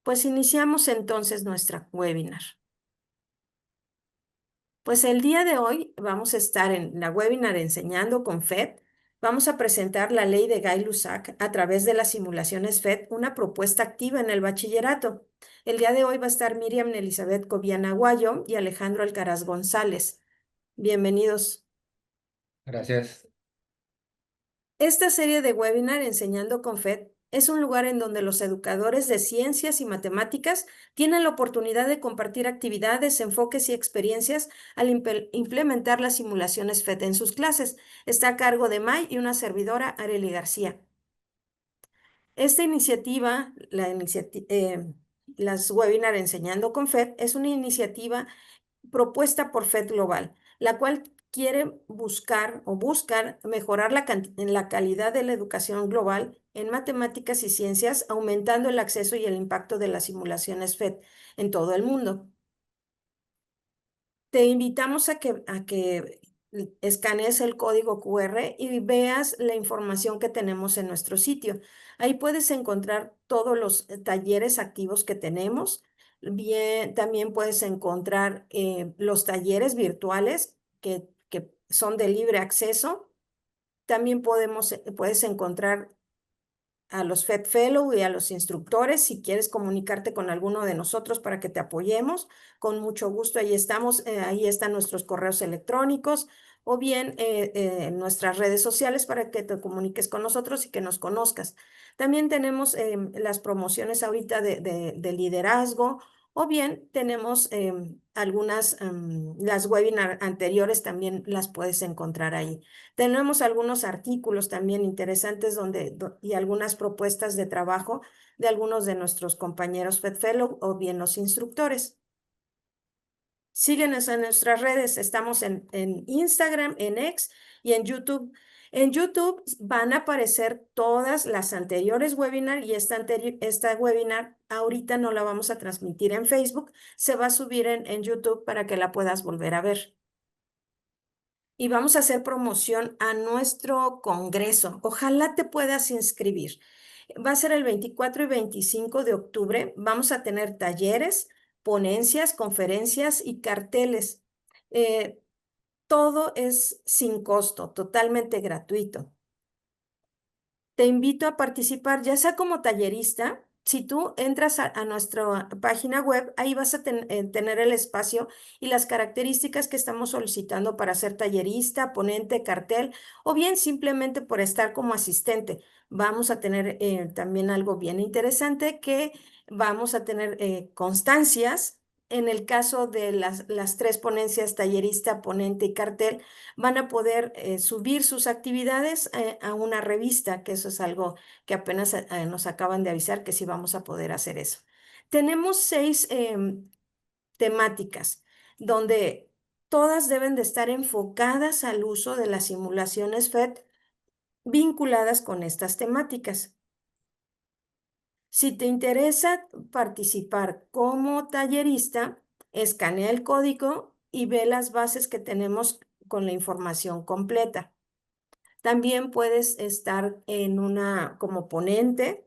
Pues iniciamos entonces nuestra webinar. Pues el día de hoy vamos a estar en la webinar Enseñando con FED. Vamos a presentar la ley de Gay-Lussac a través de las simulaciones FED, una propuesta activa en el bachillerato. El día de hoy va a estar Miriam Elizabeth Cobiana Aguayo y Alejandro Alcaraz González. Bienvenidos. Gracias. Esta serie de webinar Enseñando con FED es un lugar en donde los educadores de ciencias y matemáticas tienen la oportunidad de compartir actividades, enfoques y experiencias al implementar las simulaciones FED en sus clases. Está a cargo de May y una servidora, Arely García. Esta iniciativa, las webinar Enseñando con FED, es una iniciativa propuesta por FED Global, la cual quiere buscar o buscan mejorar la calidad de la educación global en matemáticas y ciencias, aumentando el acceso y el impacto de las simulaciones FED en todo el mundo. Te invitamos a que escanees el código QR y veas la información que tenemos en nuestro sitio. Ahí puedes encontrar todos los talleres activos que tenemos. Bien, también puedes encontrar los talleres virtuales que son de libre acceso. También puedes encontrar a los FED Fellow y a los instructores. Si quieres comunicarte con alguno de nosotros para que te apoyemos, con mucho gusto ahí estamos. Ahí están nuestros correos electrónicos o bien en nuestras redes sociales para que te comuniques con nosotros y que nos conozcas. También tenemos las promociones ahorita de liderazgo. O bien tenemos las webinars anteriores también las puedes encontrar ahí. Tenemos algunos artículos también interesantes y algunas propuestas de trabajo de algunos de nuestros compañeros FedFellow o bien los instructores. Síguenos en nuestras redes. Estamos en Instagram, en X y en YouTube. En YouTube van a aparecer todas las anteriores webinars y esta webinar ahorita no la vamos a transmitir en Facebook. Se va a subir en YouTube para que la puedas volver a ver. Y vamos a hacer promoción a nuestro congreso. Ojalá te puedas inscribir. Va a ser el 24 y 25 de octubre. Vamos a tener talleres, ponencias, conferencias y carteles. Eh, Todo es sin costo, totalmente gratuito. Te invito a participar, ya sea como tallerista. Si tú entras a nuestra página web, ahí vas a tener el espacio y las características que estamos solicitando para ser tallerista, ponente, cartel, o bien simplemente por estar como asistente. Vamos a tener también algo bien interesante que vamos a tener constancias. En el caso de las tres ponencias, tallerista, ponente y cartel, van a poder subir sus actividades a una revista, que eso es algo que apenas nos acaban de avisar que sí vamos a poder hacer eso. Tenemos 6 temáticas donde todas deben de estar enfocadas al uso de las simulaciones FED vinculadas con estas temáticas. Si te interesa participar como tallerista, escanea el código y ve las bases que tenemos con la información completa. También puedes estar como ponente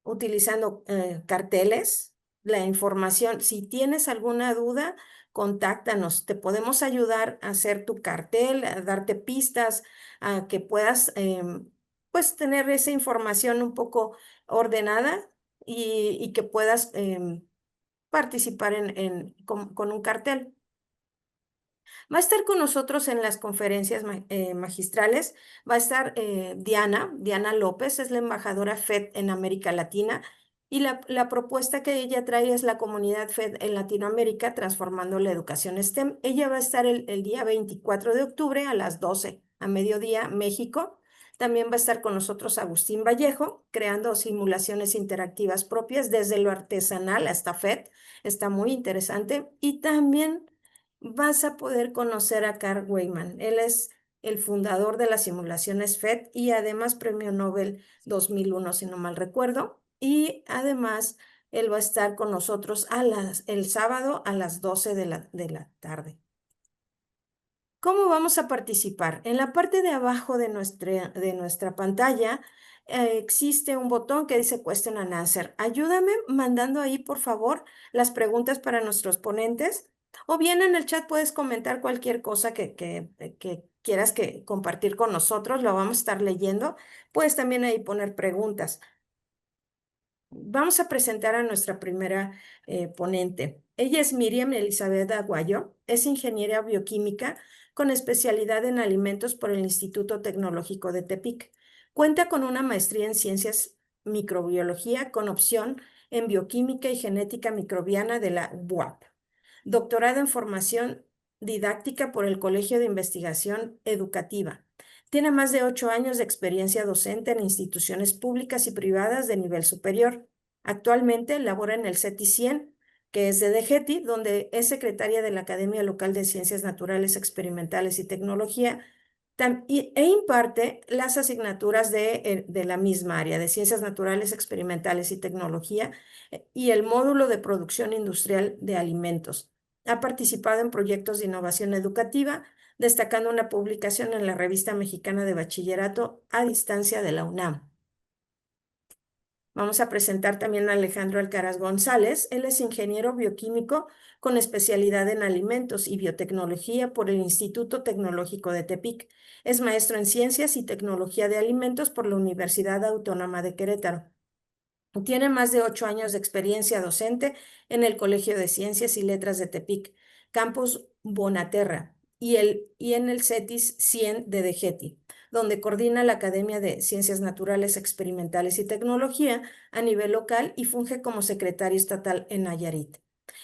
utilizando carteles, la información. Si tienes alguna duda, contáctanos. Te podemos ayudar a hacer tu cartel, a darte pistas, a que puedas pues tener esa información un poco ordenada y que puedas participar con un cartel. Va a estar con nosotros en las conferencias magistrales, va a estar Diana López, es la embajadora FED en América Latina, y la propuesta que ella trae es la comunidad FED en Latinoamérica, transformando la educación STEM. Ella va a estar el día 24 de octubre a las 12 a mediodía, México. También va a estar con nosotros Agustín Vallejo, creando simulaciones interactivas propias desde lo artesanal hasta FED. Está muy interesante. Y también vas a poder conocer a Carl Weyman. Él es el fundador de las simulaciones FED y además Premio Nobel 2001, si no mal recuerdo. Y además, él va a estar con nosotros el sábado a las 12 de la tarde. ¿Cómo vamos a participar? En la parte de abajo de nuestra pantalla existe un botón que dice Question and Answer. Ayúdame mandando ahí, por favor, las preguntas para nuestros ponentes. O bien en el chat puedes comentar cualquier cosa que quieras compartir con nosotros. Lo vamos a estar leyendo. Puedes también ahí poner preguntas. Vamos a presentar a nuestra primera ponente. Ella es Miriam Elizabeth Aguayo, es ingeniera bioquímica con especialidad en alimentos por el Instituto Tecnológico de Tepic. Cuenta con una maestría en ciencias microbiología con opción en bioquímica y genética microbiana de la UAP. Doctorado en formación didáctica por el Colegio de Investigación Educativa. Tiene más de 8 años de experiencia docente en instituciones públicas y privadas de nivel superior. Actualmente labora en el CETI 100, que es de DGETI, donde es secretaria de la Academia Local de Ciencias Naturales, Experimentales y Tecnología, e imparte las asignaturas de la misma área, de Ciencias Naturales, Experimentales y Tecnología, y el módulo de producción industrial de alimentos. Ha participado en proyectos de innovación educativa, destacando una publicación en la Revista Mexicana de Bachillerato a distancia de la UNAM. Vamos a presentar también a Alejandro Alcaraz González. Él es ingeniero bioquímico con especialidad en alimentos y biotecnología por el Instituto Tecnológico de Tepic. Es maestro en ciencias y tecnología de alimentos por la Universidad Autónoma de Querétaro. Tiene más de 8 años de experiencia docente en el Colegio de Ciencias y Letras de Tepic, Campus Bonaterra, y en el CETIS 100 de DGETI, donde coordina la Academia de Ciencias Naturales, Experimentales y Tecnología a nivel local y funge como secretario estatal en Nayarit.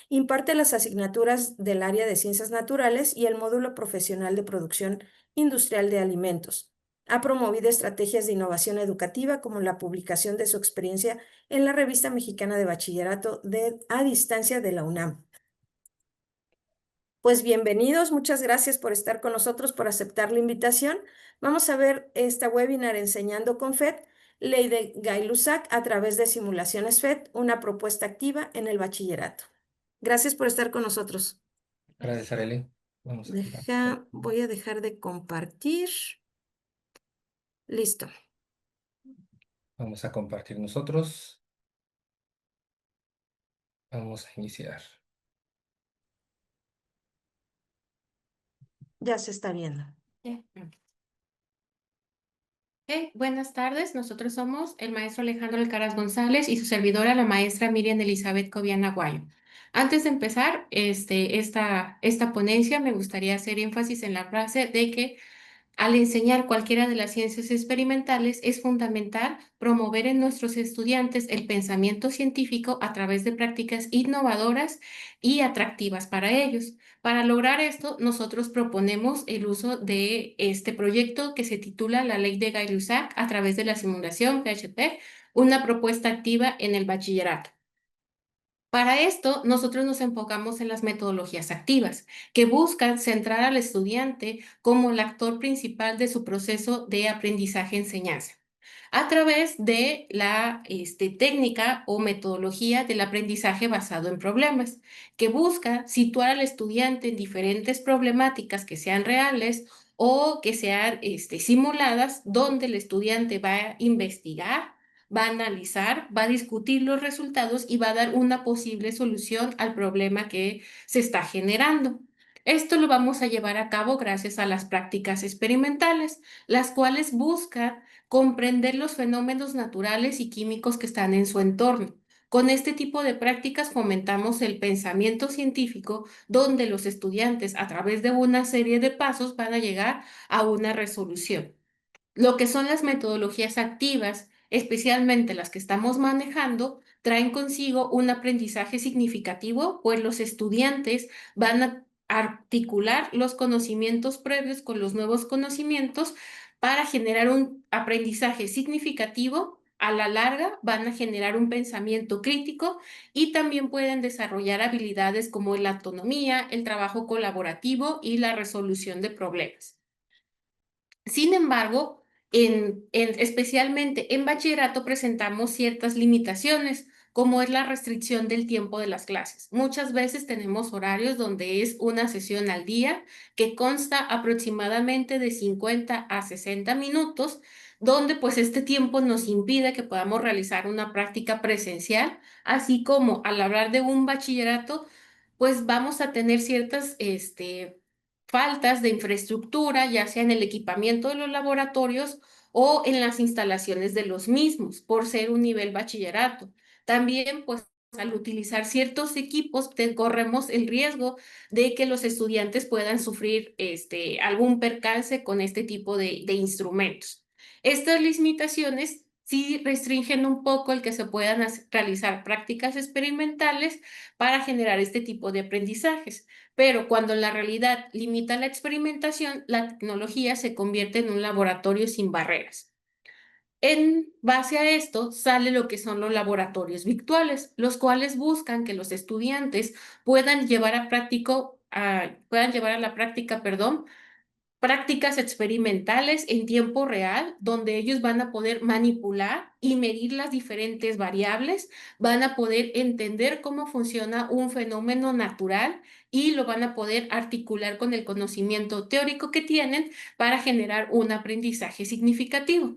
Imparte las asignaturas del área de Ciencias Naturales y el módulo profesional de producción industrial de alimentos. Ha promovido estrategias de innovación educativa como la publicación de su experiencia en la Revista Mexicana de Bachillerato a distancia de la UNAM. Pues bienvenidos, muchas gracias por estar con nosotros, por aceptar la invitación. Vamos a ver esta webinar Enseñando con FED, Ley de Gay-Lussac a través de simulaciones FED, una propuesta activa en el bachillerato. Gracias por estar con nosotros. Gracias, Arely. Vamos a compartir. Voy a dejar de compartir. Listo. Vamos a compartir nosotros. Vamos a iniciar. Ya se está viendo. Ya. Buenas tardes, nosotros somos el maestro Alejandro Alcaraz González y su servidora, la maestra Miriam Elizabeth Cobiana Guayo. Antes de empezar esta ponencia, me gustaría hacer énfasis en la frase de que al enseñar cualquiera de las ciencias experimentales, es fundamental promover en nuestros estudiantes el pensamiento científico a través de prácticas innovadoras y atractivas para ellos. Para lograr esto, nosotros proponemos el uso de este proyecto que se titula La Ley de Gay-Lussac a través de la simulación PHP, una propuesta activa en el bachillerato. Para esto, nosotros nos enfocamos en las metodologías activas, que buscan centrar al estudiante como el actor principal de su proceso de aprendizaje-enseñanza, a través de la técnica o metodología del aprendizaje basado en problemas, que busca situar al estudiante en diferentes problemáticas que sean reales o que sean simuladas, donde el estudiante va a investigar, va a analizar, va a discutir los resultados y va a dar una posible solución al problema que se está generando. Esto lo vamos a llevar a cabo gracias a las prácticas experimentales, las cuales buscan comprender los fenómenos naturales y químicos que están en su entorno. Con este tipo de prácticas fomentamos el pensamiento científico, donde los estudiantes, a través de una serie de pasos, van a llegar a una resolución. Lo que son las metodologías activas, especialmente las que estamos manejando, traen consigo un aprendizaje significativo, pues los estudiantes van a articular los conocimientos previos con los nuevos conocimientos para generar un aprendizaje significativo. A la larga van a generar un pensamiento crítico y también pueden desarrollar habilidades como la autonomía, el trabajo colaborativo y la resolución de problemas. Sin embargo, especialmente en bachillerato presentamos ciertas limitaciones, como es la restricción del tiempo de las clases. Muchas veces tenemos horarios donde es una sesión al día que consta aproximadamente de 50 a 60 minutos, donde pues este tiempo nos impide que podamos realizar una práctica presencial, así como al hablar de un bachillerato, pues vamos a tener ciertas faltas de infraestructura, ya sea en el equipamiento de los laboratorios o en las instalaciones de los mismos, por ser un nivel bachillerato. También, pues, al utilizar ciertos equipos, corremos el riesgo de que los estudiantes puedan sufrir algún percance con este tipo de instrumentos. Estas limitaciones sí restringen un poco el que se puedan realizar prácticas experimentales para generar este tipo de aprendizajes. Pero cuando la realidad limita la experimentación, la tecnología se convierte en un laboratorio sin barreras. En base a esto sale lo que son los laboratorios virtuales, los cuales buscan que los estudiantes puedan llevar a la práctica, perdón, prácticas experimentales en tiempo real, donde ellos van a poder manipular y medir las diferentes variables, van a poder entender cómo funciona un fenómeno natural y lo van a poder articular con el conocimiento teórico que tienen para generar un aprendizaje significativo.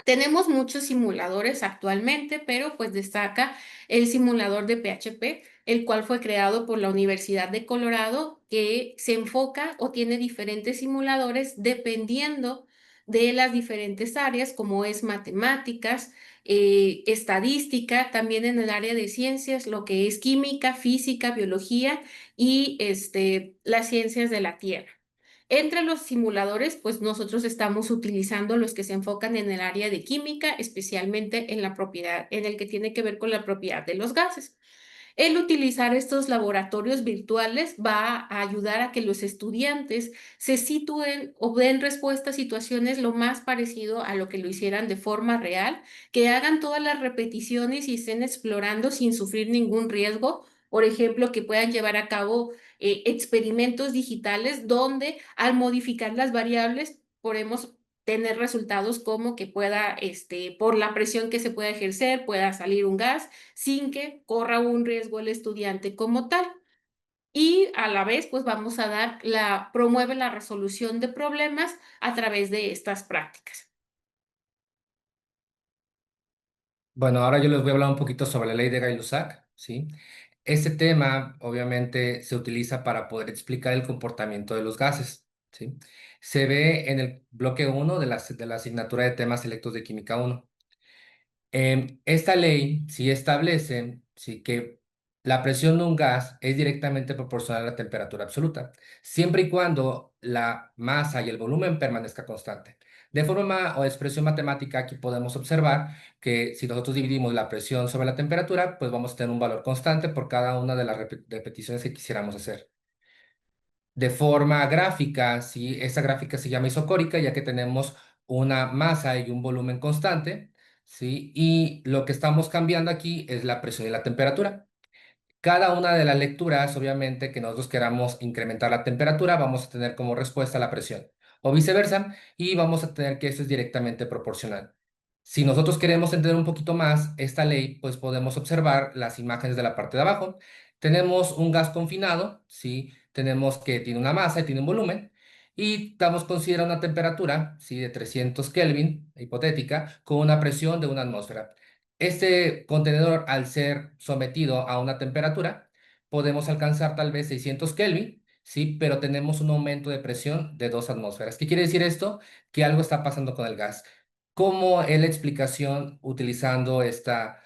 Tenemos muchos simuladores actualmente, pero pues destaca el simulador de PHP, el cual fue creado por la Universidad de Colorado, que se enfoca o tiene diferentes simuladores dependiendo de las diferentes áreas, como es matemáticas, estadística, también en el área de ciencias, lo que es química, física, biología y las ciencias de la Tierra. Entre los simuladores, pues nosotros estamos utilizando los que se enfocan en el área de química, especialmente en la propiedad, en el que tiene que ver con la propiedad de los gases. El utilizar estos laboratorios virtuales va a ayudar a que los estudiantes se sitúen o den respuesta a situaciones lo más parecido a lo que lo hicieran de forma real, que hagan todas las repeticiones y estén explorando sin sufrir ningún riesgo. Por ejemplo, que puedan llevar a cabo experimentos digitales donde al modificar las variables podemos tener resultados como que pueda, por la presión que se pueda ejercer, pueda salir un gas sin que corra un riesgo el estudiante como tal. Y a la vez, pues vamos a promueve la resolución de problemas a través de estas prácticas. Bueno, ahora yo les voy a hablar un poquito sobre la ley de Gay-Lussac, ¿sí? Este tema, obviamente, se utiliza para poder explicar el comportamiento de los gases, ¿sí? Se ve en el bloque 1 de la asignatura de temas selectos de Química 1. Esta ley sí establece sí, que la presión de un gas es directamente proporcional a la temperatura absoluta, siempre y cuando la masa y el volumen permanezca constante. De forma o expresión matemática, aquí podemos observar que si nosotros dividimos la presión sobre la temperatura, pues vamos a tener un valor constante por cada una de las repeticiones que quisiéramos hacer. De forma gráfica, ¿sí? Esta gráfica se llama isocórica ya que tenemos una masa y un volumen constante, ¿sí? Y lo que estamos cambiando aquí es la presión y la temperatura. Cada una de las lecturas, obviamente, que nosotros queramos incrementar la temperatura, vamos a tener como respuesta la presión, o viceversa, y vamos a tener que esto es directamente proporcional. Si nosotros queremos entender un poquito más esta ley, pues podemos observar las imágenes de la parte de abajo. Tenemos un gas confinado, ¿sí? Tenemos que tiene una masa y tiene un volumen, y estamos considerando una temperatura, ¿sí? De 300 Kelvin, hipotética, con una presión de una atmósfera. Este contenedor, al ser sometido a una temperatura, podemos alcanzar tal vez 600 Kelvin, ¿sí? Pero tenemos un aumento de presión de 2 atmósferas. ¿Qué quiere decir esto? Que algo está pasando con el gas. ¿Cómo es la explicación utilizando esta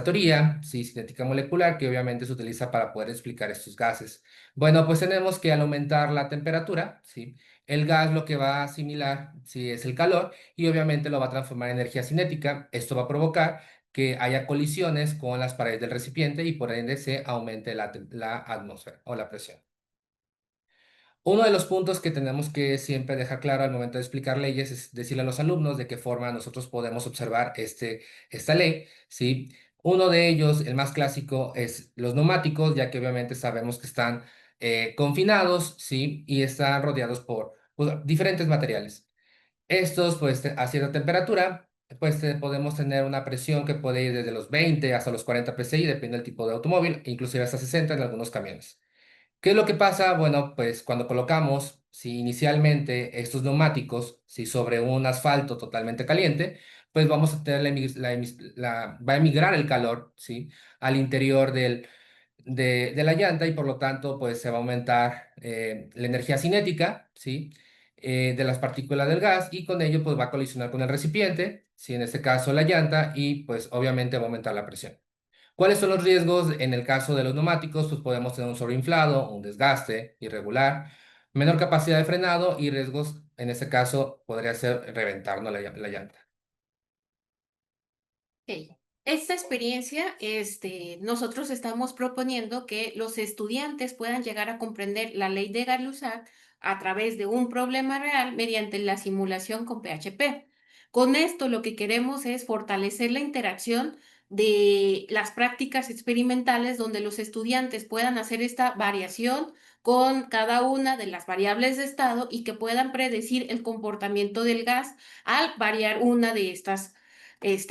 teoría, sí, cinética molecular, que obviamente se utiliza para poder explicar estos gases? Bueno, pues tenemos que al aumentar la temperatura, ¿sí? El gas lo que va a asimilar, sí, es el calor y obviamente lo va a transformar en energía cinética. Esto va a provocar que haya colisiones con las paredes del recipiente y por ende se aumente la atmósfera o la presión. Uno de los puntos que tenemos que siempre dejar claro al momento de explicar leyes es decirle a los alumnos de qué forma nosotros podemos observar esta ley, ¿sí? Uno de ellos, el más clásico, es los neumáticos, ya que obviamente sabemos que están confinados, ¿sí? Y están rodeados por pues, diferentes materiales. Estos, pues, a cierta temperatura, pues podemos tener una presión que puede ir desde los 20 hasta los 40 psi, depende del tipo de automóvil, inclusive hasta 60 en algunos camiones. ¿Qué es lo que pasa? Bueno, pues cuando colocamos, si inicialmente estos neumáticos, si sobre un asfalto totalmente caliente, pues vamos a tener va a emigrar el calor, ¿sí? Al interior de la llanta y por lo tanto, pues se va a aumentar la energía cinética, ¿sí? De las partículas del gas y con ello, pues va a colisionar con el recipiente, ¿sí? En este caso la llanta y pues obviamente va a aumentar la presión. ¿Cuáles son los riesgos en el caso de los neumáticos? Pues podemos tener un sobreinflado, un desgaste irregular, menor capacidad de frenado y riesgos, en este caso, podría ser reventarnos la llanta. Ok. Esta experiencia, nosotros estamos proponiendo que los estudiantes puedan llegar a comprender la ley de Gay-Lussac a través de un problema real mediante la simulación con PHP. Con esto lo que queremos es fortalecer la interacción de las prácticas experimentales donde los estudiantes puedan hacer esta variación con cada una de las variables de estado y que puedan predecir el comportamiento del gas al variar una de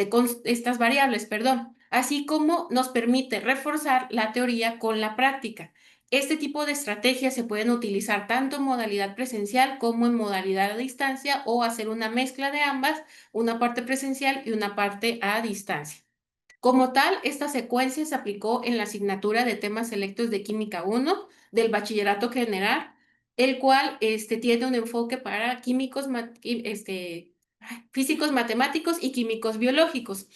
con estas variables, perdón, así como nos permite reforzar la teoría con la práctica. Este tipo de estrategias se pueden utilizar tanto en modalidad presencial como en modalidad a distancia o hacer una mezcla de ambas, una parte presencial y una parte a distancia. Como tal, esta secuencia se aplicó en la asignatura de temas selectos de Química 1 del Bachillerato General, el cual tiene un enfoque para físicos matemáticos y químicos biológicos.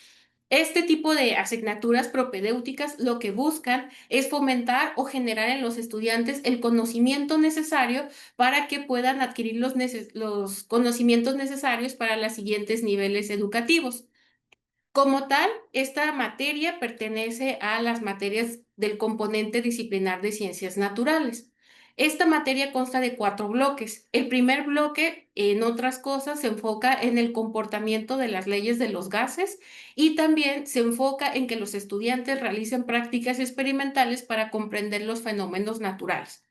Este tipo de asignaturas propedéuticas lo que buscan es fomentar o generar en los estudiantes el conocimiento necesario para que puedan adquirir los conocimientos necesarios para los siguientes niveles educativos. Como tal, esta materia pertenece a las materias del componente disciplinar de ciencias naturales. Esta materia consta de 4 bloques. El primer bloque, en otras cosas, se enfoca en el comportamiento de las leyes de los gases y también se enfoca en que los estudiantes realicen prácticas experimentales para comprender los fenómenos naturales.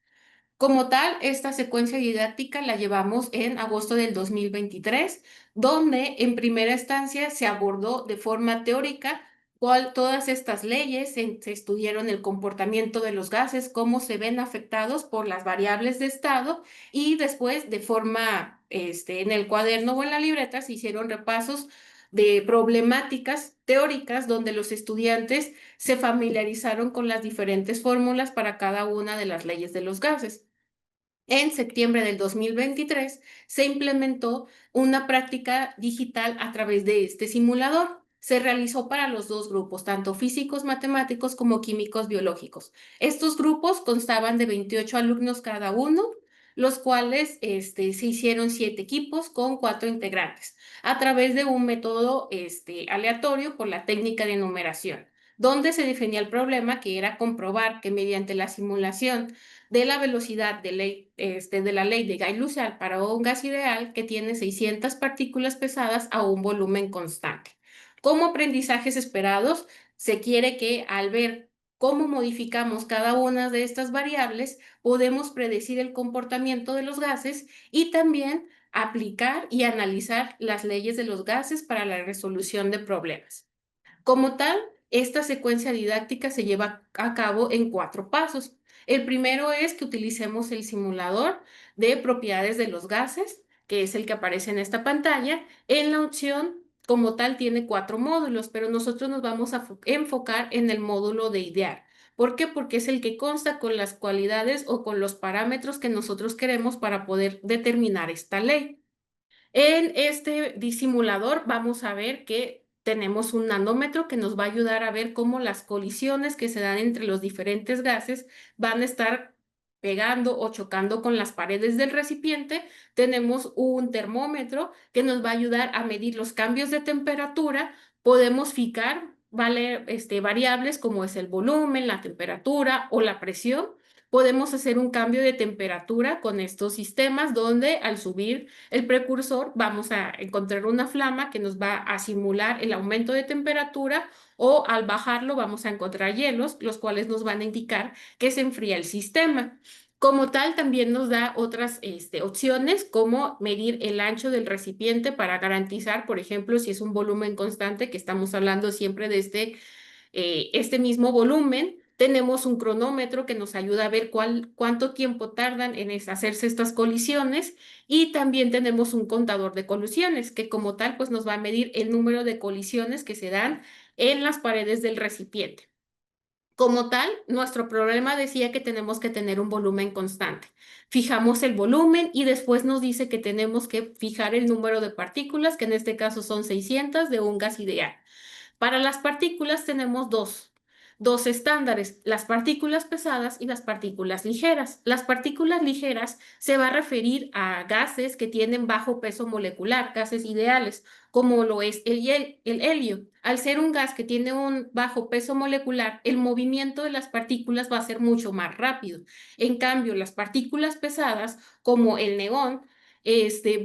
Como tal, esta secuencia didáctica la llevamos en agosto del 2023, donde en primera instancia se abordó de forma teórica todas estas leyes, se estudiaron el comportamiento de los gases, cómo se ven afectados por las variables de estado y después de forma, en el cuaderno o en la libreta se hicieron repasos de problemáticas teóricas donde los estudiantes se familiarizaron con las diferentes fórmulas para cada una de las leyes de los gases. En septiembre del 2023 se implementó una práctica digital a través de este simulador. Se realizó para los 2 grupos, tanto físicos matemáticos como químicos biológicos. Estos grupos constaban de 28 alumnos cada uno, los cuales se hicieron 7 equipos con 4 integrantes a través de un método aleatorio por la técnica de numeración, donde se definía el problema que era comprobar que mediante la simulación de la velocidad de la ley de Gay-Lussac para un gas ideal que tiene 600 partículas pesadas a un volumen constante. Como aprendizajes esperados, se quiere que al ver cómo modificamos cada una de estas variables, podemos predecir el comportamiento de los gases y también aplicar y analizar las leyes de los gases para la resolución de problemas. Como tal, esta secuencia didáctica se lleva a cabo en 4 pasos. El primero es que utilicemos el simulador de propiedades de los gases, que es el que aparece en esta pantalla. En la opción, como tal, tiene 4 módulos, pero nosotros nos vamos a enfocar en el módulo de idear. ¿Por qué? Porque es el que consta con las cualidades o con los parámetros que nosotros queremos para poder determinar esta ley. En este disimulador vamos a ver que tenemos un nanómetro que nos va a ayudar a ver cómo las colisiones que se dan entre los diferentes gases van a estar pegando o chocando con las paredes del recipiente. Tenemos un termómetro que nos va a ayudar a medir los cambios de temperatura. Podemos fijar variables como es el volumen, la temperatura o la presión. Podemos hacer un cambio de temperatura con estos sistemas donde al subir el precursor vamos a encontrar una flama que nos va a simular el aumento de temperatura o al bajarlo vamos a encontrar hielos, los cuales nos van a indicar que se enfría el sistema. Como tal, también nos da otras opciones como medir el ancho del recipiente para garantizar, por ejemplo, si es un volumen constante, que estamos hablando siempre de este mismo volumen, Tenemos un cronómetro que nos ayuda a ver cuánto tiempo tardan en hacerse estas colisiones y también tenemos un contador de colisiones que como tal pues nos va a medir el número de colisiones que se dan en las paredes del recipiente. Como tal, nuestro problema decía que tenemos que tener un volumen constante. Fijamos el volumen y después nos dice que tenemos que fijar el número de partículas, que en este caso son 600 de un gas ideal. Para las partículas tenemos dos estándares, las partículas pesadas y las partículas ligeras. Las partículas ligeras se va a referir a gases que tienen bajo peso molecular, gases ideales, como lo es el helio. Al ser un gas que tiene un bajo peso molecular, el movimiento de las partículas va a ser mucho más rápido. En cambio, las partículas pesadas, como el neón,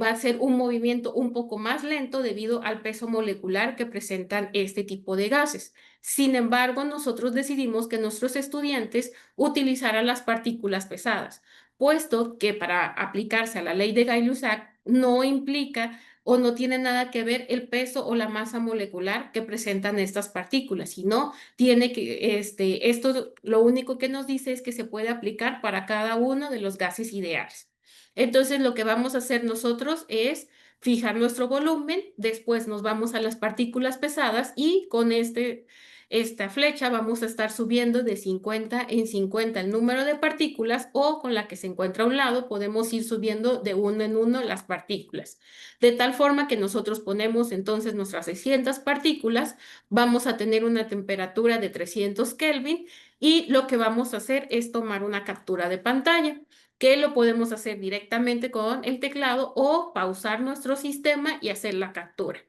va a ser un movimiento un poco más lento debido al peso molecular que presentan este tipo de gases. Sin embargo, nosotros decidimos que nuestros estudiantes utilizaran las partículas pesadas, puesto que para aplicarse a la ley de Gay-Lussac no implica o no tiene nada que ver el peso o la masa molecular que presentan estas partículas, sino tiene que, esto lo único que nos dice es que se puede aplicar para cada uno de los gases ideales. Entonces, lo que vamos a hacer nosotros es fijar nuestro volumen, después nos vamos a las partículas pesadas y con esta flecha vamos a estar subiendo de 50 en 50 el número de partículas o con la que se encuentra a un lado podemos ir subiendo de uno en uno las partículas. De tal forma que nosotros ponemos entonces nuestras 600 partículas, vamos a tener una temperatura de 300 Kelvin y lo que vamos a hacer es tomar una captura de pantalla que lo podemos hacer directamente con el teclado o pausar nuestro sistema y hacer la captura.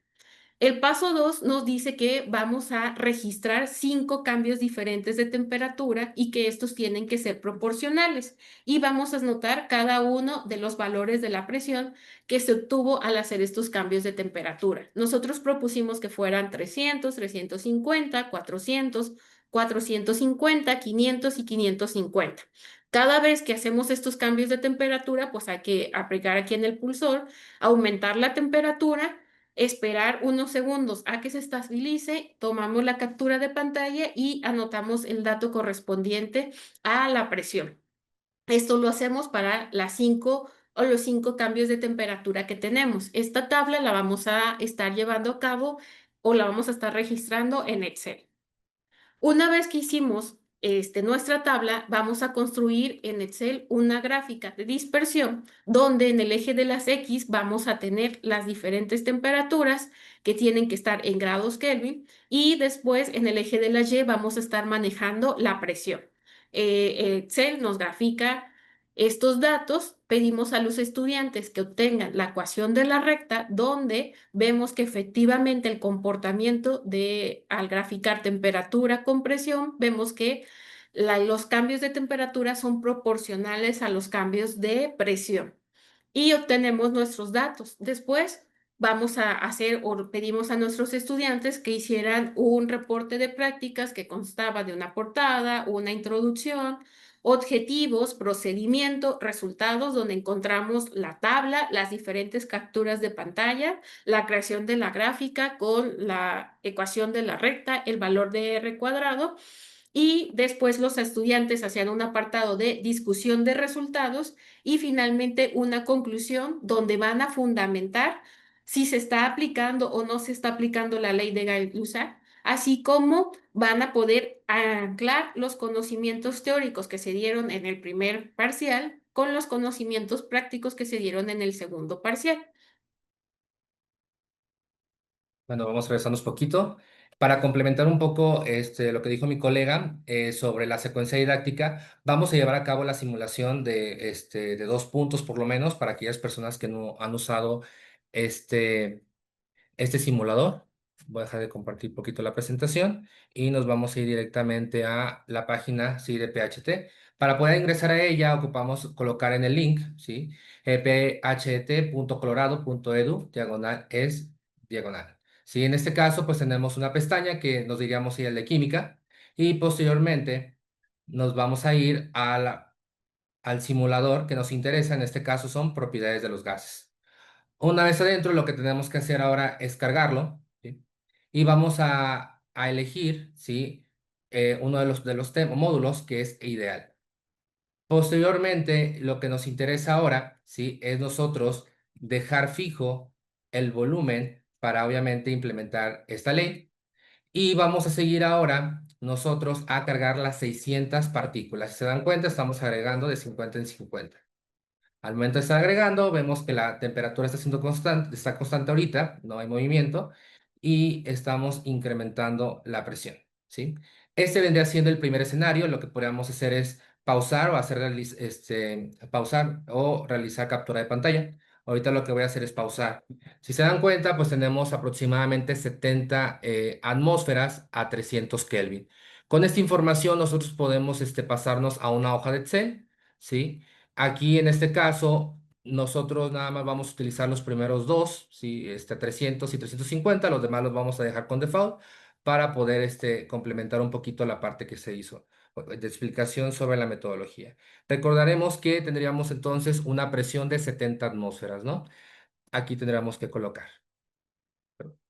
El paso 2 nos dice que vamos a registrar 5 cambios diferentes de temperatura y que estos tienen que ser proporcionales. Y vamos a anotar cada uno de los valores de la presión que se obtuvo al hacer estos cambios de temperatura. Nosotros propusimos que fueran 300, 350, 400, 450, 500 y 550. Cada vez que hacemos estos cambios de temperatura, pues hay que aplicar aquí en el pulsor, aumentar la temperatura, esperar unos segundos a que se estabilice, tomamos la captura de pantalla y anotamos el dato correspondiente a la presión. Esto lo hacemos para las 5 o los 5 cambios de temperatura que tenemos. Esta tabla la vamos a estar llevando a cabo o la vamos a estar registrando en Excel. Una vez que hicimos nuestra tabla, vamos a construir en Excel una gráfica de dispersión donde en el eje de las X vamos a tener las diferentes temperaturas que tienen que estar en grados Kelvin y después en el eje de las Y vamos a estar manejando la presión. Excel nos grafica estos datos, pedimos a los estudiantes que obtengan la ecuación de la recta, donde vemos que efectivamente el comportamiento al graficar temperatura con presión, vemos que los cambios de temperatura son proporcionales a los cambios de presión y obtenemos nuestros datos. Después vamos a hacer o pedimos a nuestros estudiantes que hicieran un reporte de prácticas que constaba de una portada, una introducción, objetivos, procedimiento, resultados, donde encontramos la tabla, las diferentes capturas de pantalla, la creación de la gráfica con la ecuación de la recta, el valor de R cuadrado. Y después los estudiantes hacían un apartado de discusión de resultados y finalmente una conclusión donde van a fundamentar si se está aplicando o no se está aplicando la ley de Gay-Lussac, así como van a poder anclar los conocimientos teóricos que se dieron en el primer parcial con los conocimientos prácticos que se dieron en el segundo parcial. Bueno, vamos regresando un poquito. Para complementar un poco lo que dijo mi colega sobre la secuencia didáctica, vamos a llevar a cabo la simulación de 2 puntos por lo menos para aquellas personas que no han usado este, este simulador. Voy a dejar de compartir un poquito la presentación y nos vamos a ir directamente a la página, sí, de PHT. Para poder ingresar a ella, ocupamos colocar en el link, ¿sí? pht.colorado.edu, diagonal es diagonal. Sí, en este caso, pues tenemos una pestaña que nos diríamos ir al de química y posteriormente nos vamos a ir al simulador que nos interesa. En este caso son propiedades de los gases. Una vez adentro, lo que tenemos que hacer ahora es cargarlo, ¿sí? Y vamos a elegir, ¿sí? uno de los módulos que es ideal. Posteriormente, lo que nos interesa ahora, ¿sí? Es nosotros dejar fijo el volumen para obviamente implementar esta ley. Y vamos a seguir ahora nosotros a cargar las 600 partículas. Si se dan cuenta, estamos agregando de 50 en 50. Al momento de estar agregando, vemos que la temperatura está constante ahorita, no hay movimiento, y estamos incrementando la presión, ¿sí? Este vendría siendo el primer escenario. Lo que podríamos hacer es pausar o pausar o realizar captura de pantalla. Ahorita lo que voy a hacer es pausar. Si se dan cuenta, pues tenemos aproximadamente 70 atmósferas a 300 Kelvin. Con esta información nosotros podemos pasarnos a una hoja de Excel, ¿sí? Aquí en este caso, nosotros nada más vamos a utilizar los primeros dos, ¿sí? 300 y 350, los demás los vamos a dejar con default para poder complementar un poquito la parte que se hizo de explicación sobre la metodología. Recordaremos que tendríamos entonces una presión de 70 atmósferas, ¿no? Aquí tendríamos que colocar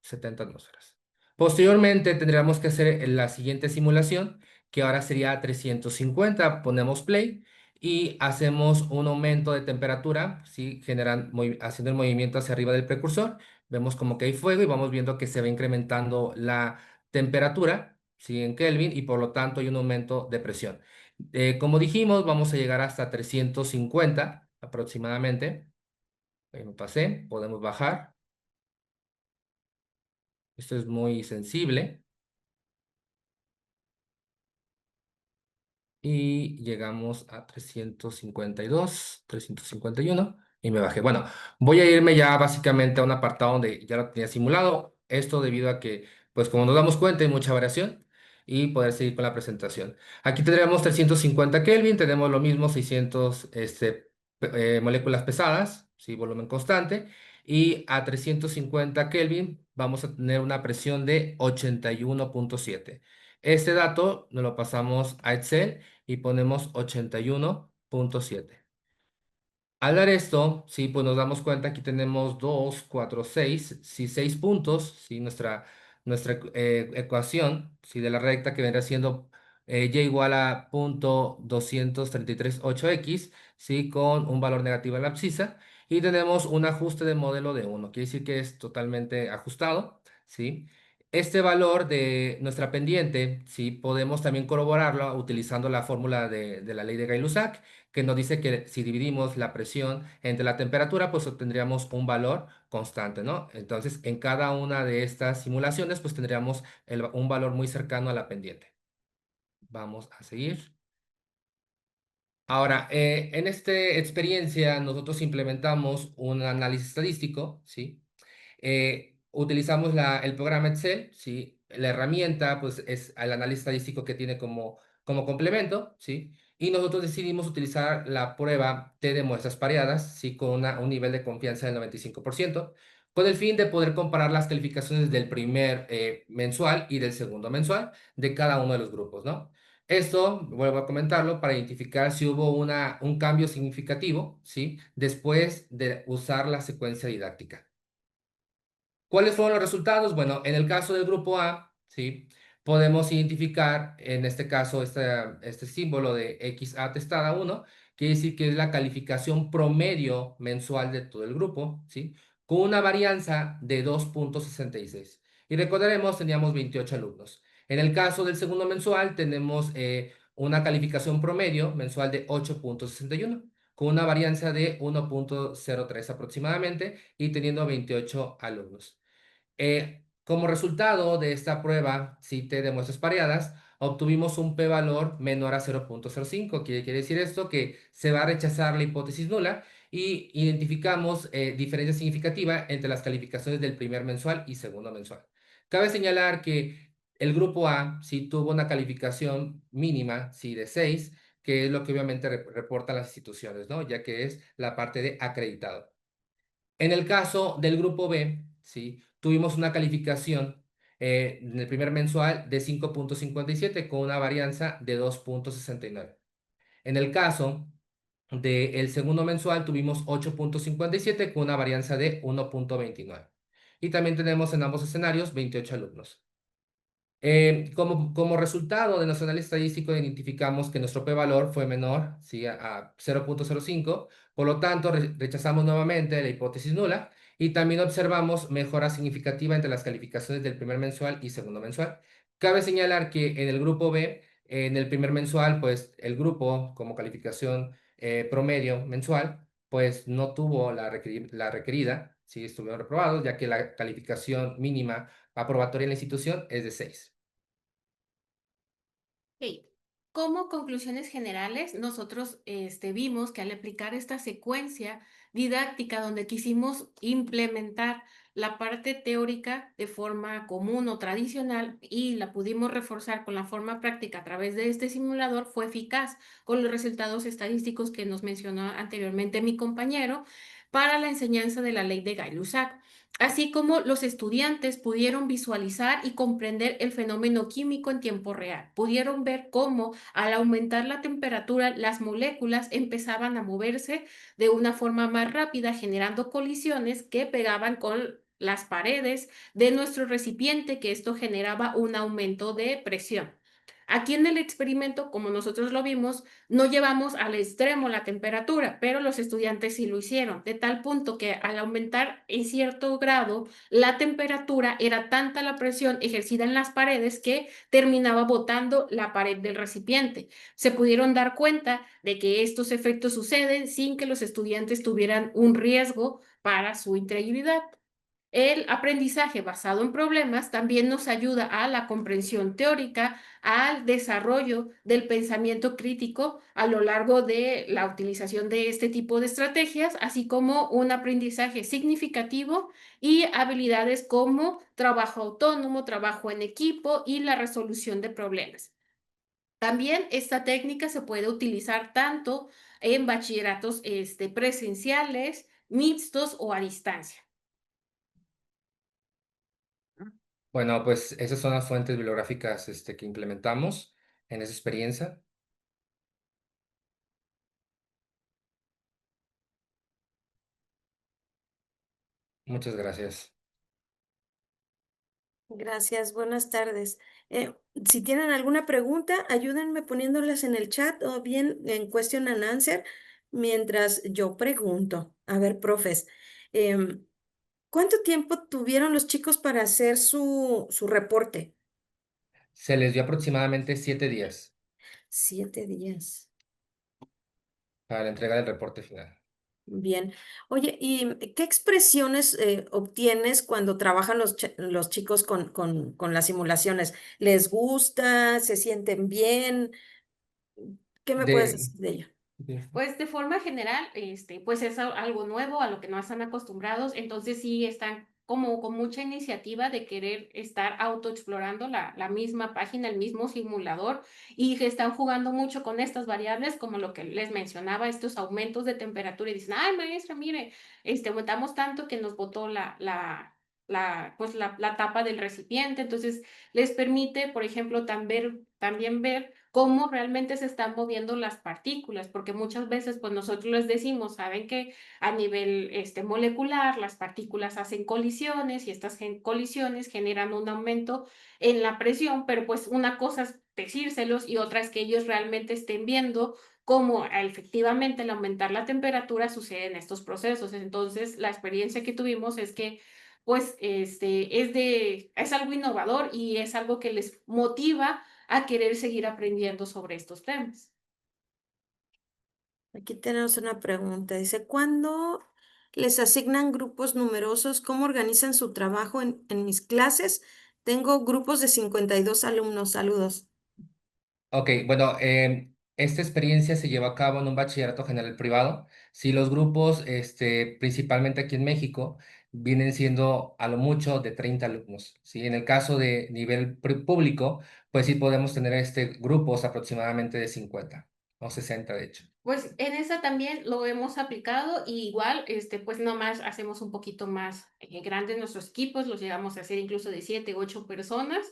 70 atmósferas. Posteriormente tendríamos que hacer la siguiente simulación, que ahora sería 350. Ponemos play y hacemos un aumento de temperatura, ¿sí? Haciendo el movimiento hacia arriba del precursor. Vemos como que hay fuego y vamos viendo que se va incrementando la temperatura, ¿sí? En Kelvin, y por lo tanto hay un aumento de presión. Como dijimos, vamos a llegar hasta 350 aproximadamente. Ahí me pasé, podemos bajar. Esto es muy sensible. Y llegamos a 352, 351 y me bajé. Bueno, voy a irme ya básicamente a un apartado donde ya lo tenía simulado. Esto debido a que, pues como nos damos cuenta, hay mucha variación y poder seguir con la presentación. Aquí tendríamos 350 Kelvin, tenemos lo mismo, 600 moléculas pesadas, ¿sí? Volumen constante. Y a 350 Kelvin vamos a tener una presión de 81,7. Este dato nos lo pasamos a Excel y ponemos 81,7. Al dar esto, sí, pues nos damos cuenta, aquí tenemos 2, 4, 6, sí, 6 puntos, sí, nuestra ecuación, sí, de la recta que vendrá siendo y igual a 0,2338x, sí, con un valor negativo en la abscisa, y tenemos un ajuste de modelo de 1, quiere decir que es totalmente ajustado, sí. Este valor de nuestra pendiente, sí, podemos también corroborarlo utilizando la fórmula de la ley de Gay-Lussac, que nos dice que si dividimos la presión entre la temperatura, pues obtendríamos un valor constante, ¿no? Entonces, en cada una de estas simulaciones, pues tendríamos un valor muy cercano a la pendiente. Vamos a seguir. Ahora, en esta experiencia, nosotros implementamos un análisis estadístico, ¿sí? Utilizamos el programa Excel, ¿sí? La herramienta, pues, es el análisis estadístico que tiene como complemento, ¿sí? Y nosotros decidimos utilizar la prueba T de muestras pareadas, ¿sí? Con un nivel de confianza del 95%, con el fin de poder comparar las calificaciones del primer mensual y del segundo mensual de cada uno de los grupos, ¿no? Esto, vuelvo a comentarlo, para identificar si hubo un cambio significativo, ¿sí? Después de usar la secuencia didáctica. ¿Cuáles fueron los resultados? Bueno, en el caso del grupo A, ¿sí? Podemos identificar, en este caso, este símbolo de XA testada 1, quiere decir que es la calificación promedio mensual de todo el grupo, ¿sí? Con una varianza de 2,66. Y recordaremos, teníamos 28 alumnos. En el caso del segundo mensual, tenemos una calificación promedio mensual de 8,61, con una varianza de 1,03 aproximadamente y teniendo 28 alumnos. Como resultado de esta prueba CITE de muestras pareadas, obtuvimos un p-valor menor a 0,05. Quiere decir esto que se va a rechazar la hipótesis nula y identificamos diferencia significativa entre las calificaciones del primer mensual y segundo mensual. Cabe señalar que el grupo A sí tuvo una calificación mínima, sí, de 6, que es lo que obviamente reportan las instituciones, ¿no? Ya que es la parte de acreditado. En el caso del grupo B, ¿sí? Tuvimos una calificación en el primer mensual de 5,57 con una varianza de 2,69. En el caso del segundo mensual tuvimos 8,57 con una varianza de 1,29. Y también tenemos en ambos escenarios 28 alumnos. Como resultado de nuestro análisis estadístico, identificamos que nuestro p-valor fue menor, ¿sí? A 0,05. Por lo tanto, rechazamos nuevamente la hipótesis nula y también observamos mejora significativa entre las calificaciones del primer mensual y segundo mensual. Cabe señalar que en el grupo B, en el primer mensual, pues el grupo como calificación promedio mensual, pues no tuvo la requerida, sí estuvieron reprobados, ya que la calificación mínima aprobatoria en la institución es de 6. Ok. Como conclusiones generales, nosotros vimos que al aplicar esta secuencia didáctica donde quisimos implementar la parte teórica de forma común o tradicional y la pudimos reforzar con la forma práctica a través de este simulador, fue eficaz con los resultados estadísticos que nos mencionó anteriormente mi compañero para la enseñanza de la ley de Gay-Lussac, así como los estudiantes pudieron visualizar y comprender el fenómeno químico en tiempo real. Pudieron ver cómo al aumentar la temperatura las moléculas empezaban a moverse de una forma más rápida, generando colisiones que pegaban con las paredes de nuestro recipiente, que esto generaba un aumento de presión. Aquí en el experimento, como nosotros lo vimos, no llevamos al extremo la temperatura, pero los estudiantes sí lo hicieron, de tal punto que al aumentar en cierto grado la temperatura, era tanta la presión ejercida en las paredes que terminaba botando la pared del recipiente. Se pudieron dar cuenta de que estos efectos suceden sin que los estudiantes tuvieran un riesgo para su integridad. El aprendizaje basado en problemas también nos ayuda a la comprensión teórica, al desarrollo del pensamiento crítico a lo largo de la utilización de este tipo de estrategias, así como un aprendizaje significativo y habilidades como trabajo autónomo, trabajo en equipo y la resolución de problemas. También esta técnica se puede utilizar tanto en bachilleratos presenciales, mixtos o a distancia. Bueno, pues esas son las fuentes bibliográficas que implementamos en esa experiencia. Muchas gracias. Gracias, buenas tardes. Si tienen alguna pregunta, ayúdenme poniéndolas en el chat o bien en question and answer mientras yo pregunto. A ver, profes, em, ¿cuánto tiempo tuvieron los chicos para hacer su reporte? Se les dio aproximadamente 7 días 7 días. para la entrega del reporte final. Bien. Oye, ¿y qué expresiones obtienes cuando trabajan los chicos con las simulaciones? ¿Les gusta? ¿Se sienten bien? ¿Qué me puedes De, decir de ello? Pues de forma general, pues es algo nuevo a lo que no están acostumbrados, entonces sí están como con mucha iniciativa de querer estar autoexplorando la misma página, el mismo simulador, y que están jugando mucho con estas variables, como lo que les mencionaba, estos aumentos de temperatura, y dicen, ay maestra, mire, aumentamos tanto que nos botó la tapa del recipiente, entonces les permite, por ejemplo, también ver cómo realmente se están moviendo las partículas, porque muchas veces pues nosotros les decimos, saben que a nivel molecular las partículas hacen colisiones y estas colisiones generan un aumento en la presión, pero pues una cosa es decírselos y otra es que ellos realmente estén viendo cómo efectivamente al aumentar la temperatura suceden estos procesos. Entonces, la experiencia que tuvimos es que pues es algo innovador y es algo que les motiva a querer seguir aprendiendo sobre estos temas. Aquí tenemos una pregunta. Dice, ¿cuándo les asignan grupos numerosos? ¿Cómo organizan su trabajo en mis clases? Tengo grupos de 52 alumnos. Saludos. Ok, bueno, esta experiencia se llevó a cabo en un bachillerato general privado. Sí, los grupos, principalmente aquí en México, vienen siendo a lo mucho de 30 alumnos. Sí, en el caso de nivel público, pues sí podemos tener grupos aproximadamente de 50 o 60 de hecho. Pues en esa también lo hemos aplicado y igual, pues nomás hacemos un poquito más grandes nuestros equipos, los llegamos a hacer incluso de 7, 8 personas,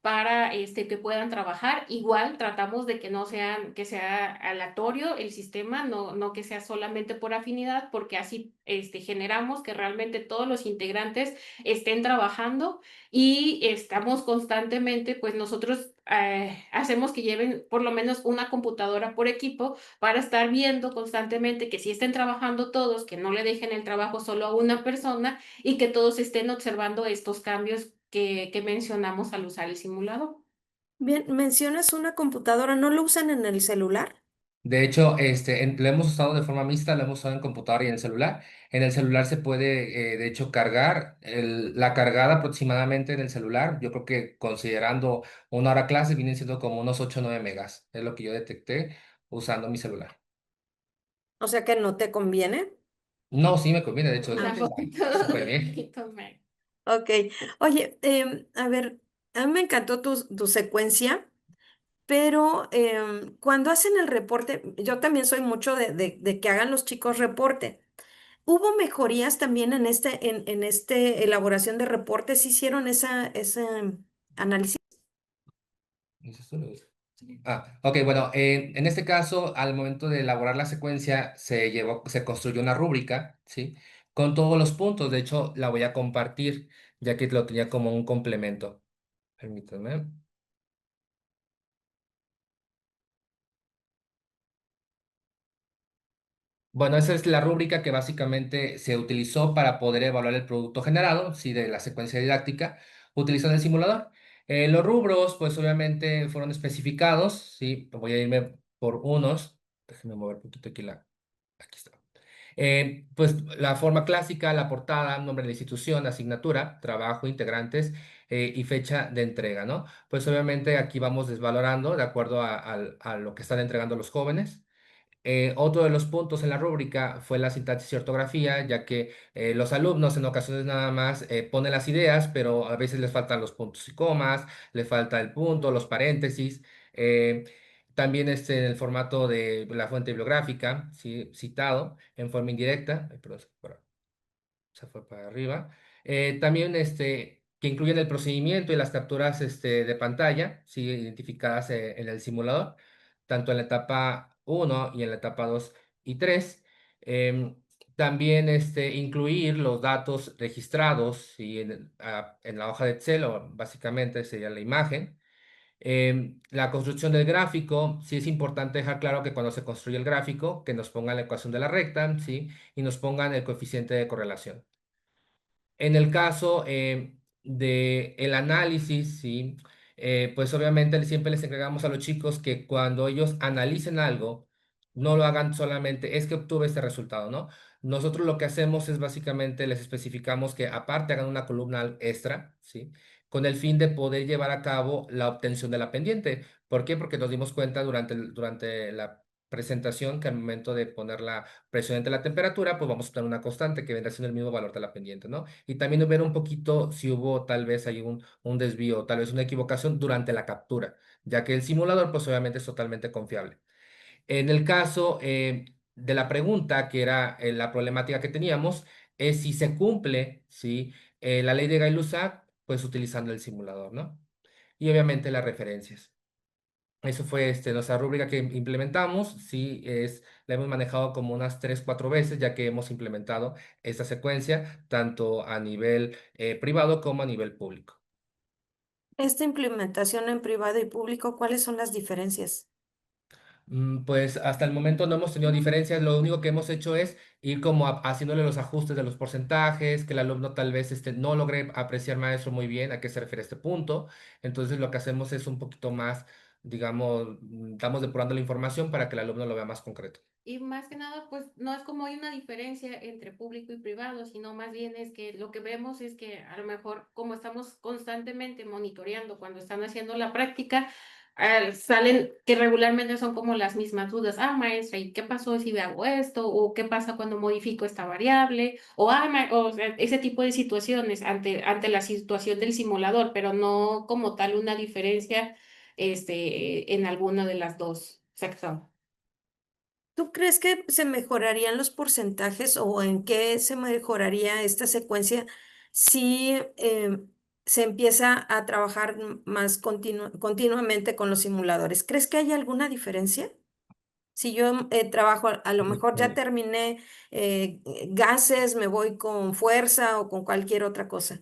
para que puedan trabajar. Igual tratamos de que no sean, que sea aleatorio el sistema, no que sea solamente por afinidad, porque así generamos que realmente todos los integrantes estén trabajando y estamos constantemente, pues nosotros hacemos que lleven por lo menos una computadora por equipo para estar viendo constantemente que si estén trabajando todos, que no le dejen el trabajo solo a una persona y que todos estén observando estos cambios que mencionamos al usar el simulador. Bien, mencionas una computadora, ¿no lo usan en el celular? De hecho, lo hemos usado de forma mixta, lo hemos usado en computadora y en el celular. En el celular se puede, de hecho, cargar. La cargada aproximadamente en el celular, yo creo que considerando una hora clase, vienen siendo como unos 8 o 9 megas. Es lo que yo detecté usando mi celular. O sea que no te conviene. No, sí me conviene, de hecho, O Ah, sea, ok. poquito, súper bien. poquito me- Ok. Oye, a ver, a mí me encantó tu secuencia, pero cuando hacen el reporte, yo también soy mucho de que hagan los chicos reporte. ¿Hubo mejorías también en este elaboración de reportes? ¿Hicieron ese análisis? ¿Dices tú, Luis? Ok, bueno, en este caso, al momento de elaborar la secuencia, se construyó una rúbrica, ¿sí? Con todos los puntos. De hecho, la voy a compartir, ya que lo tenía como un complemento. Permítanme. Bueno, esa es la rúbrica que básicamente se utilizó para poder evaluar el producto generado, sí, de la secuencia didáctica, utilizando el simulador. Los rubros, pues obviamente fueron especificados, sí, voy a irme por unos. Déjenme mover un poquito aquí aquí está. Pues la forma clásica, la portada, nombre de la institución, asignatura, trabajo, integrantes y fecha de entrega, ¿no? Pues obviamente aquí vamos desvalorando de acuerdo a lo que están entregando los jóvenes. Otro de los puntos en la rúbrica fue la sintaxis y ortografía, ya que los alumnos en ocasiones nada más ponen las ideas, pero a veces les faltan los puntos y comas, les falta el punto, los paréntesis. eh, También en el formato de la fuente bibliográfica, ¿sí? Citado en forma indirecta. Ay, perdón, se fue para arriba. También que incluyen el procedimiento y las capturas de pantalla, ¿sí? Identificadas en el simulador, tanto en la etapa 1 y en la etapa 2 y 3. Em, También incluir los datos registrados, ¿sí? En la hoja de Excel, o básicamente sería la imagen. La construcción del gráfico, sí es importante dejar claro que cuando se construye el gráfico, que nos pongan la ecuación de la recta, ¿sí? Y nos pongan el coeficiente de correlación. En el caso de el análisis, sí, pues obviamente siempre les encargamos a los chicos que cuando ellos analicen algo, no lo hagan solamente, es que obtuve este resultado, ¿no? Nosotros lo que hacemos es básicamente les especificamos que aparte hagan una columna extra, ¿sí? Con el fin de poder llevar a cabo la obtención de la pendiente. ¿Por qué? Porque nos dimos cuenta durante la presentación que al momento de poner la presión entre la temperatura, pues vamos a tener una constante que vendrá siendo el mismo valor de la pendiente, ¿no? Y también ver un poquito si hubo tal vez ahí un desvío, tal vez una equivocación durante la captura, ya que el simulador, pues obviamente es totalmente confiable. En el caso de la pregunta, que era la problemática que teníamos, es si se cumple, ¿sí? La ley de Gay-Lussac, pues utilizando el simulador, ¿no? Y obviamente las referencias. Eso fue nuestra rúbrica que implementamos. Sí, la hemos manejado como unas 3, 4 veces, ya que hemos implementado esta secuencia tanto a nivel privado como a nivel público. Esta implementación en privado y público, ¿cuáles son las diferencias? Pues hasta el momento no hemos tenido diferencias. Lo único que hemos hecho es ir como haciéndole los ajustes de los porcentajes, que el alumno tal vez no logre apreciar, maestro, muy bien a qué se refiere este punto. Entonces lo que hacemos es un poquito más, digamos, estamos depurando la información para que el alumno lo vea más concreto. Y más que nada, pues no es como hay una diferencia entre público y privado, sino más bien es que lo que vemos es que a lo mejor como estamos constantemente monitoreando cuando están haciendo la práctica, salen que regularmente son como las mismas dudas. Ah, maestra, ¿y qué pasó si hago esto? ¿O qué pasa cuando modifico esta variable? O, o sea, ese tipo de situaciones ante la situación del simulador, pero no como tal una diferencia en alguna de las dos secciones. ¿Tú crees que se mejorarían los porcentajes o en qué se mejoraría esta secuencia si se empieza a trabajar más continuamente con los simuladores. ¿Crees que hay alguna diferencia? Si yo trabajo, a lo mejor ya terminé gases, me voy con fuerza o con cualquier otra cosa.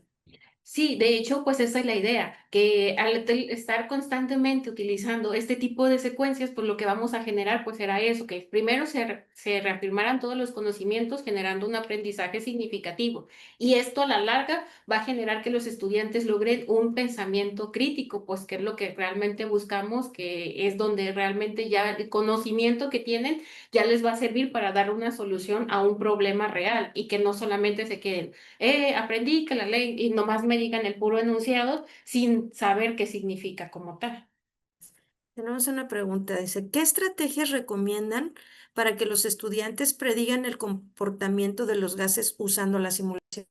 Sí, de hecho, pues esa es la idea, que al estar constantemente utilizando este tipo de secuencias, pues lo que vamos a generar pues será eso, que primero se reafirmaran todos los conocimientos generando un aprendizaje significativo. Y esto a la larga va a generar que los estudiantes logren un pensamiento crítico, pues que es lo que realmente buscamos, que es donde realmente ya el conocimiento que tienen ya les va a servir para dar una solución a un problema real y que no solamente se queden aprendí que la ley y nomás me digan el puro enunciado sin saber qué significa como tal. Tenemos una pregunta, dice, ¿qué estrategias recomiendan para que los estudiantes predigan el comportamiento de los gases usando la simulación?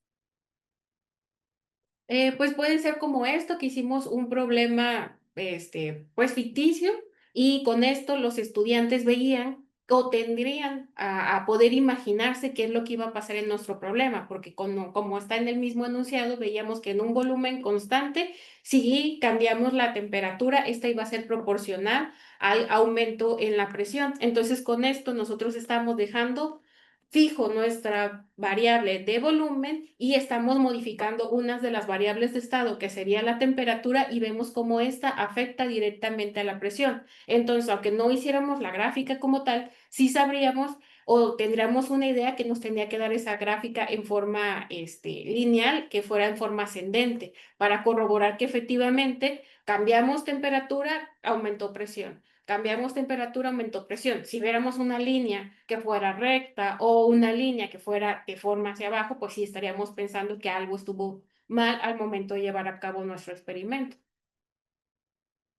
Pues puede ser como esto, que hicimos un problema, pues ficticio, y con esto los estudiantes veían o tendrían a poder imaginarse qué es lo que iba a pasar en nuestro problema, porque como está en el mismo enunciado, veíamos que en un volumen constante, si cambiamos la temperatura, esta iba a ser proporcional al aumento en la presión. Entonces, con esto nosotros estamos dejando fijo nuestra variable de volumen y estamos modificando unas de las variables de estado, que sería la temperatura, y vemos cómo esta afecta directamente a la presión. Entonces, aunque no hiciéramos la gráfica como tal, sí sabríamos o tendríamos una idea que nos tendría que dar esa gráfica en forma lineal, que fuera en forma ascendente, para corroborar que efectivamente cambiamos temperatura, aumentó presión. Cambiamos temperatura, aumentó presión. Si viéramos una línea que fuera recta o una línea que fuera de forma hacia abajo, pues sí estaríamos pensando que algo estuvo mal al momento de llevar a cabo nuestro experimento.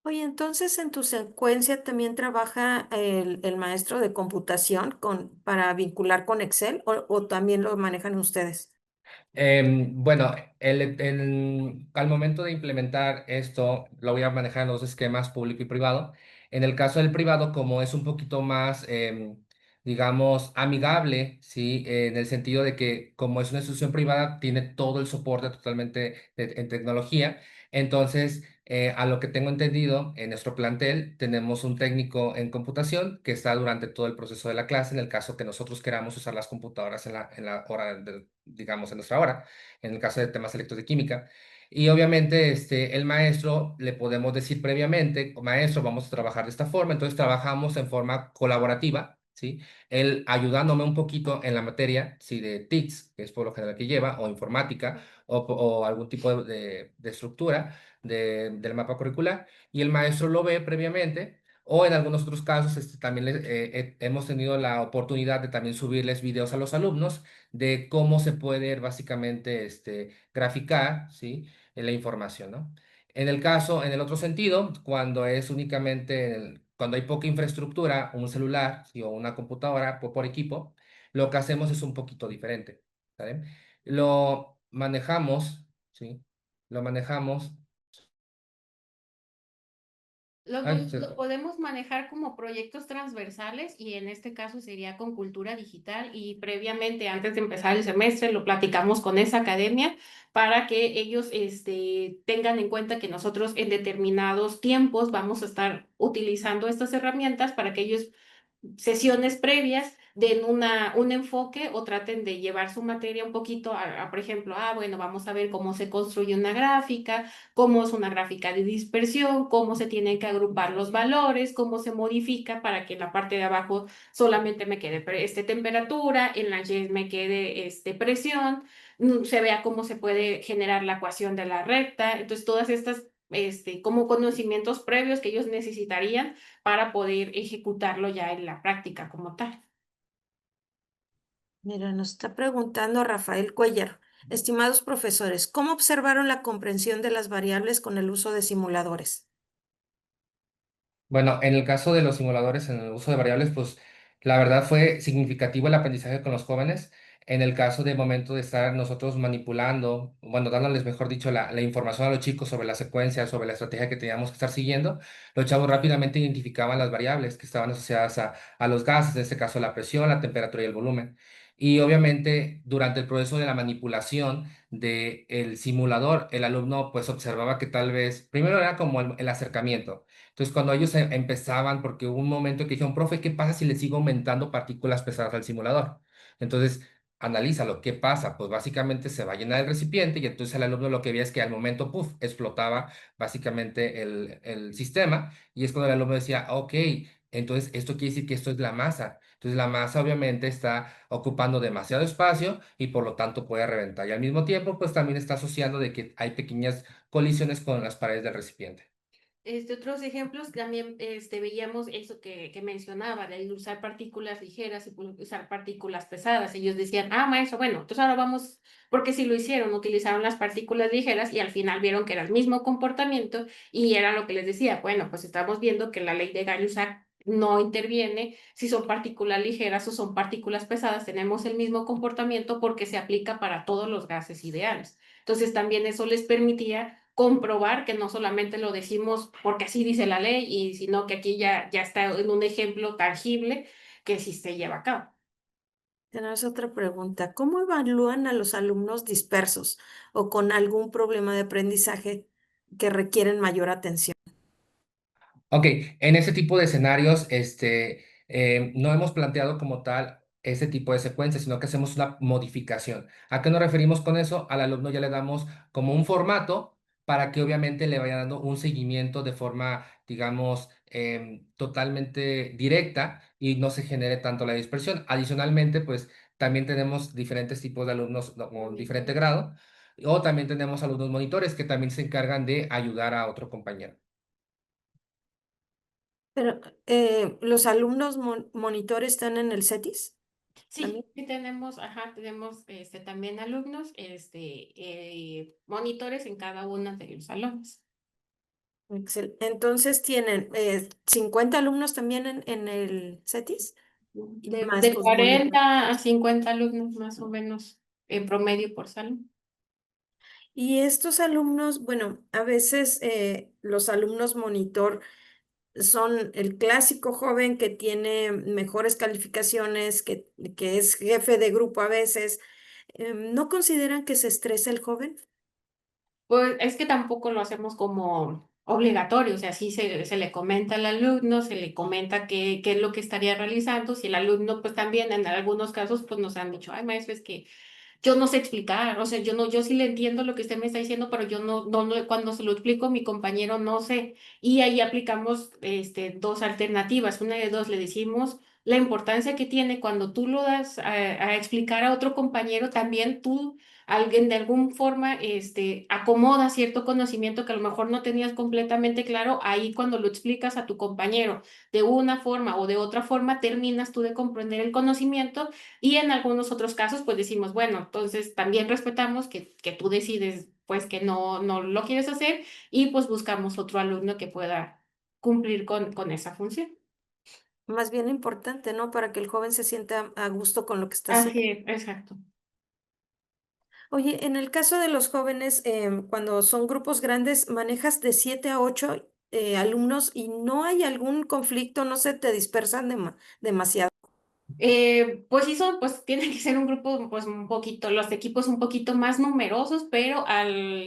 Oye, entonces en tu secuencia también trabaja el maestro de computación para vincular con Excel o también lo manejan ustedes. Bueno, al momento de implementar esto, lo voy a manejar en dos esquemas, público y privado. En el caso del privado, como es un poquito más, digamos, amigable, ¿sí? En el sentido de que como es una institución privada, tiene todo el soporte totalmente en tecnología. Entonces, a lo que tengo entendido, en nuestro plantel tenemos un técnico en computación que está durante todo el proceso de la clase, en el caso que nosotros queramos usar las computadoras en la hora digamos, en nuestra hora, en el caso de temas electroquímica. Y obviamente el maestro le podemos decir previamente, maestro, vamos a trabajar de esta forma, entonces trabajamos en forma colaborativa, ¿sí? Él ayudándome un poquito en la materia, ¿sí? De TICS, que es por lo general que lleva, o informática, o algún tipo de estructura del mapa curricular, y el maestro lo ve previamente. O en algunos otros casos también hemos tenido la oportunidad de también subirles videos a los alumnos de cómo se puede básicamente graficar, ¿sí? La información, ¿no? En el otro sentido, cuando es únicamente, cuando hay poca infraestructura, un celular, ¿sí? O una computadora por equipo, lo que hacemos es un poquito diferente, ¿saben? Lo manejamos, ¿sí? Lo manejamos. Ay, Lo podemos manejar como proyectos transversales y en este caso sería con cultura digital y previamente, antes de empezar el semestre, lo platicamos con esa academia para que ellos tengan en cuenta que nosotros en determinados tiempos vamos a estar utilizando estas herramientas para que ellos sesiones previas den un enfoque o traten de llevar su materia un poquito por ejemplo, bueno, vamos a ver cómo se construye una gráfica, cómo es una gráfica de dispersión, cómo se tienen que agrupar los valores, cómo se modifica para que en la parte de abajo solamente me quede temperatura, en la Y me quede presión, se vea cómo se puede generar la ecuación de la recta. Entonces, todas estas como conocimientos previos que ellos necesitarían para poder ejecutarlo ya en la práctica como tal. Mira, nos está preguntando Rafael Cuellar. Estimados profesores, ¿cómo observaron la comprensión de las variables con el uso de simuladores? Bueno, en el caso de los simuladores, en el uso de variables, pues la verdad fue significativo el aprendizaje con los jóvenes. En el caso de momento de estar nosotros manipulando, bueno, dándoles, mejor dicho, la información a los chicos sobre la secuencia, sobre la estrategia que teníamos que estar siguiendo, los chavos rápidamente identificaban las variables que estaban asociadas a los gases, en este caso la presión, la temperatura y el volumen. Y obviamente durante el proceso de la manipulación del simulador, el alumno pues observaba que tal vez, primero era como el acercamiento. Entonces cuando ellos empezaban, porque hubo un momento que dijeron, profe, ¿qué pasa si le sigo aumentando partículas pesadas al simulador? Entonces, analízalo, ¿qué pasa? Pues básicamente se va a llenar el recipiente y entonces el alumno lo que veía es que al momento, puff, explotaba básicamente el sistema y es cuando el alumno decía, ok, entonces esto quiere decir que esto es la masa. Entonces la masa obviamente está ocupando demasiado espacio y por lo tanto puede reventar. Y al mismo tiempo, pues también está asociando de que hay pequeñas colisiones con las paredes del recipiente. Otros ejemplos también veíamos eso que mencionaba, de usar partículas ligeras y usar partículas pesadas. Ellos decían, ah, maestro, bueno, entonces ahora vamos, porque si lo hicieron, utilizaron las partículas ligeras y al final vieron que era el mismo comportamiento y era lo que les decía, bueno, pues estamos viendo que la ley de Gay-Lussac no interviene si son partículas ligeras o son partículas pesadas, tenemos el mismo comportamiento porque se aplica para todos los gases ideales. Entonces también eso les permitía comprobar que no solamente lo decimos porque así dice la ley, y sino que aquí ya está en un ejemplo tangible que sí se lleva a cabo. Tenemos otra pregunta. ¿Cómo evalúan a los alumnos dispersos o con algún problema de aprendizaje que requieren mayor atención? Ok, en ese tipo de escenarios, no hemos planteado como tal ese tipo de secuencia, sino que hacemos una modificación. ¿A qué nos referimos con eso? Al alumno ya le damos como un formato para que obviamente le vaya dando un seguimiento de forma, digamos, totalmente directa y no se genere tanto la dispersión. Adicionalmente, pues también tenemos diferentes tipos de alumnos con diferente grado o también tenemos alumnos monitores que también se encargan de ayudar a otro compañero. Pero los alumnos monitores están en el CETIS Sí, también. sí tenemos, ajá, tenemos también alumnos, monitores en cada uno de los salones. Entonces tienen 50 alumnos también en el CETIS y más De los monitores. 40 a 50 alumnos más o menos en promedio por salón. Y estos alumnos, bueno, a veces los alumnos monitor son el clásico joven que tiene mejores calificaciones, que es jefe de grupo a veces. ¿No consideran que se estresa el joven? Pues es que tampoco lo hacemos como obligatorio, o sea, sí se le comenta al alumno, se le comenta qué es lo que estaría realizando, si el alumno pues también en algunos casos pues nos han dicho, ay maestro, es que yo no sé explicar, o sea, yo no, yo sí le entiendo lo que usted me está diciendo, pero yo cuando se lo explico, mi compañero no sé. Y ahí aplicamos dos alternativas. Una de dos, le decimos la importancia que tiene cuando tú lo das a explicar a otro compañero, también tú, alguien de alguna forma, acomoda cierto conocimiento que a lo mejor no tenías completamente claro, ahí cuando lo explicas a tu compañero de una forma o de otra forma, terminas tú de comprender el conocimiento y en algunos otros casos, pues decimos, bueno, entonces también respetamos que tú decides, pues que no lo quieres hacer y pues buscamos otro alumno que pueda cumplir con esa función. Más bien importante, ¿no? Para que el joven se sienta a gusto con lo que está haciendo. Así es, exacto. Oye, en el caso de los jóvenes, cuando son grupos grandes, manejas de 7 a 8 alumnos y no hay algún conflicto, no se te dispersan demasiado. Pues sí son, pues tiene que ser un grupo, pues un poquito, los equipos un poquito más numerosos, pero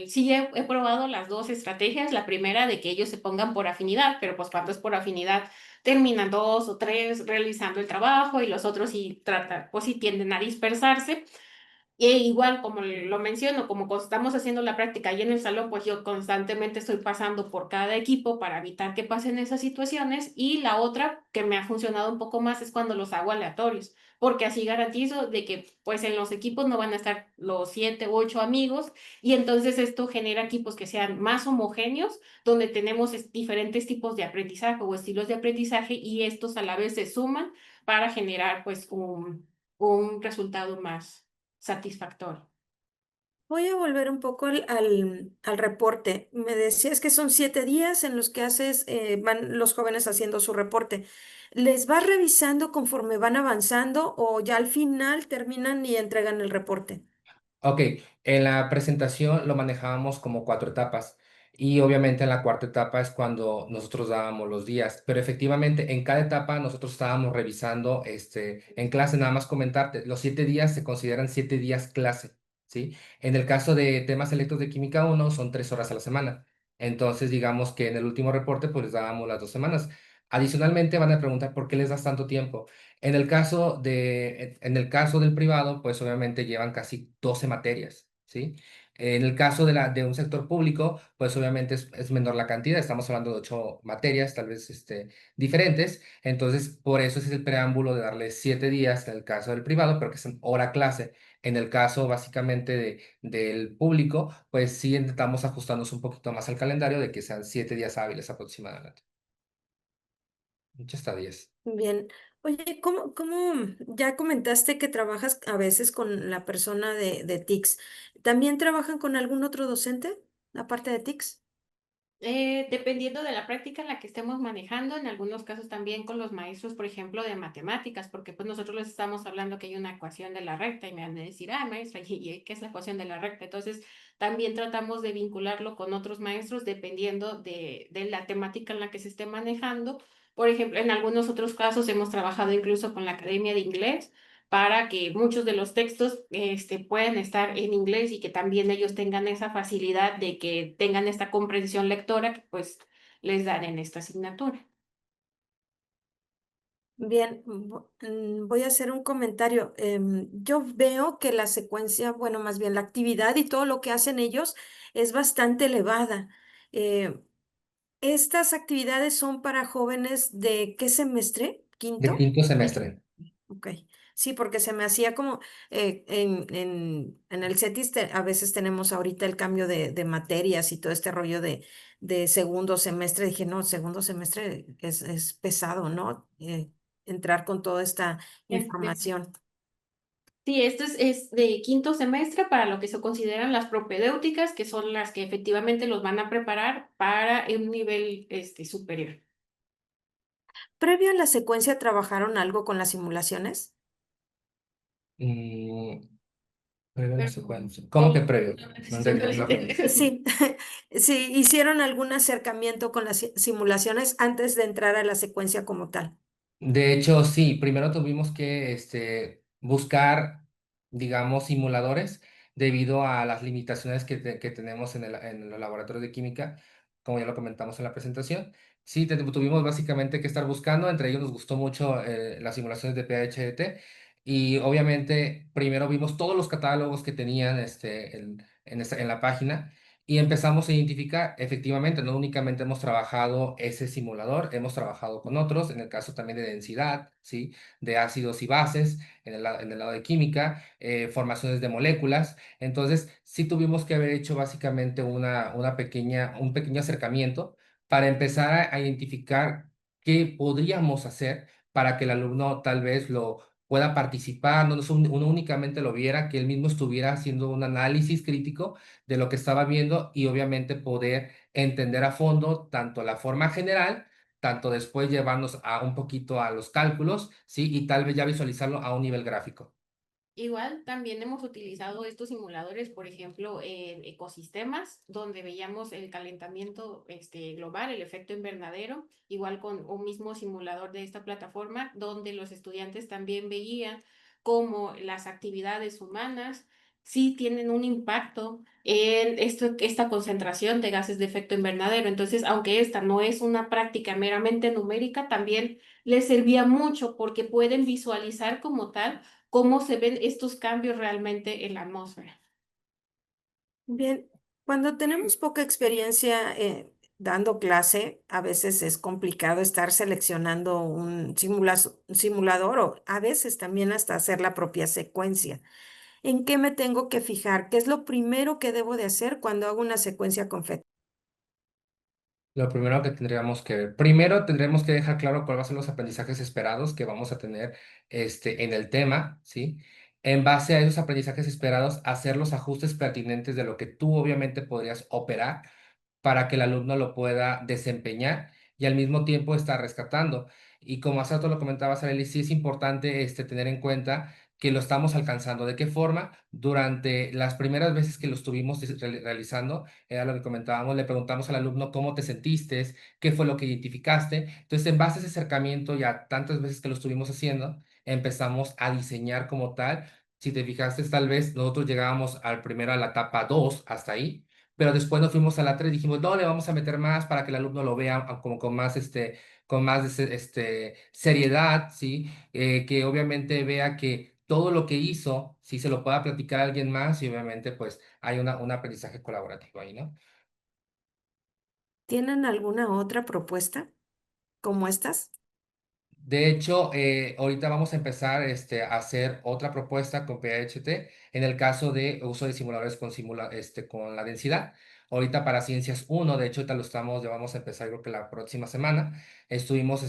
sí he probado las dos estrategias. La primera de que ellos se pongan por afinidad, pero pues cuando es por afinidad terminan dos o tres realizando el trabajo y los otros sí tratan, pues sí tienden a dispersarse. Y igual, como lo menciono, como estamos haciendo la práctica ahí en el salón, pues yo constantemente estoy pasando por cada equipo para evitar que pasen esas situaciones. Y la otra que me ha funcionado un poco más es cuando los hago aleatorios, porque así garantizo de que pues en los equipos no van a estar los 7 u 8 amigos y entonces esto genera equipos que sean más homogéneos, donde tenemos diferentes tipos de aprendizaje o estilos de aprendizaje y estos a la vez se suman para generar pues un resultado más satisfactorio. Voy a volver un poco al reporte. Me decías que son 7 días en los que van los jóvenes haciendo su reporte. ¿Les vas revisando conforme van avanzando o ya al final terminan y entregan el reporte? Ok, en la presentación lo manejábamos como cuatro etapas Y obviamente en la cuarta etapa es cuando nosotros dábamos los días, pero efectivamente en cada etapa nosotros estábamos revisando en clase, nada más comentarte, los 7 días se consideran 7 días clase, ¿sí? En el caso de temas electos de química uno son 3 horas a la semana. Entonces digamos que en el último reporte pues les dábamos las 2 semanas. Adicionalmente van a preguntar por qué les das tanto tiempo. En el caso del privado, pues obviamente llevan casi 12 materias, ¿sí? En el caso de un sector público, pues obviamente es menor la cantidad, estamos hablando de 8 materias, tal vez diferentes, entonces por eso ese es el preámbulo de darle 7 días en el caso del privado, pero que es en hora clase. En el caso básicamente del público, pues sí intentamos ajustarnos un poquito más al calendario de que sean 7 días hábiles aproximadamente. Muchas hasta 10. Bien. Oye, ¿cómo ya comentaste que trabajas a veces con la persona de TICS? ¿También trabajan con algún otro docente, aparte de TICS? Dependiendo de la práctica en la que estemos manejando, en algunos casos también con los maestros, por ejemplo, de matemáticas, porque pues nosotros les estamos hablando que hay una ecuación de la recta y me van a decir, ah, maestra, ¿y qué es la ecuación de la recta? Entonces, también tratamos de vincularlo con otros maestros dependiendo de la temática en la que se esté manejando. Por ejemplo, en algunos otros casos hemos trabajado incluso con la Academia de Inglés para que muchos de los textos puedan estar en inglés y que también ellos tengan esa facilidad de que tengan esta comprensión lectora que pues les dan en esta asignatura. Bien, voy a hacer un comentario. Yo veo que la secuencia, bueno, más bien la actividad y todo lo que hacen ellos es bastante elevada. Eh, ¿Estas actividades son para jóvenes de qué semestre? De ¿Quinto? quinto Sí. semestre. Ok, sí, porque se me hacía como en el CETIS a veces tenemos ahorita el cambio de materias y todo este rollo de segundo semestre. Dije, no, segundo semestre es pesado, ¿no? Entrar con toda esta Este, información. Sí, esto es de quinto semestre para lo que se consideran las propedéuticas, que son las que efectivamente los van a preparar para un nivel superior. Previo a la secuencia, ¿trabajaron algo con las simulaciones? Mm, previo a la Pero, secuencia. ¿Cómo que ¿cómo? previo? No entendí la pregunta. Sí, sí, hicieron algún acercamiento con las simulaciones antes de entrar a la secuencia como tal. De hecho, sí, primero tuvimos que buscar, digamos, simuladores debido a las limitaciones que tenemos en los laboratorios de química, como ya lo comentamos en la presentación. Sí, tuvimos básicamente que estar buscando, entre ellos nos gustó mucho las simulaciones de PHDT y obviamente primero vimos todos los catálogos que tenían en la página. Y empezamos a identificar, efectivamente, no únicamente hemos trabajado ese simulador, hemos trabajado con otros, en el caso también de densidad, ¿sí? De ácidos y bases, en el lado de química, formaciones de moléculas. Entonces, sí tuvimos que haber hecho básicamente un pequeño acercamiento para empezar a identificar qué podríamos hacer para que el alumno tal vez lo pueda participar, no únicamente lo viera, que él mismo estuviera haciendo un análisis crítico de lo que estaba viendo y obviamente poder entender a fondo tanto la forma general, tanto después llevarnos a un poquito a los cálculos, ¿sí? Y tal vez ya visualizarlo a un nivel gráfico. Igual también hemos utilizado estos simuladores, por ejemplo, en ecosistemas, donde veíamos el calentamiento global, el efecto invernadero, igual con un mismo simulador de esta plataforma, donde los estudiantes también veían cómo las actividades humanas sí tienen un impacto en esta concentración de gases de efecto invernadero. Entonces, aunque esta no es una práctica meramente numérica, también les servía mucho porque pueden visualizar como tal cómo se ven estos cambios realmente en la atmósfera. Bien, cuando tenemos poca experiencia dando clase, a veces es complicado estar seleccionando un simulador o a veces también hasta hacer la propia secuencia. ¿En qué me tengo que fijar? ¿Qué es lo primero que debo de hacer cuando hago una secuencia con FET? Lo primero que tendríamos que ver, primero tendremos que dejar claro cuáles van a ser los aprendizajes esperados que vamos a tener en el tema, ¿sí? En base a esos aprendizajes esperados, hacer los ajustes pertinentes de lo que tú obviamente podrías operar para que el alumno lo pueda desempeñar y al mismo tiempo estar rescatando. Y como hace rato lo comentaba Sareli, sí es importante tener en cuenta que lo estamos alcanzando. ¿De qué forma? Durante las primeras veces que lo estuvimos realizando, era lo que comentábamos, le preguntamos al alumno cómo te sentiste, qué fue lo que identificaste. Entonces, en base a ese acercamiento, ya tantas veces que lo estuvimos haciendo, empezamos a diseñar como tal. Si te fijaste, tal vez nosotros llegábamos al primero a la etapa 2 hasta ahí, pero después nos fuimos a la 3 y dijimos, no, le vamos a meter más para que el alumno lo vea como con más seriedad, ¿sí? Que obviamente vea que todo lo que hizo, sí se lo pueda platicar a alguien más y obviamente pues hay un aprendizaje colaborativo ahí, ¿no? ¿Tienen alguna otra propuesta como estas? De hecho, ahorita vamos a empezar a hacer otra propuesta con PHT en el caso de uso de simuladores con la densidad. Ahorita para Ciencias uno, de hecho, ahorita ya vamos a empezar, creo que la próxima semana. Tuvimos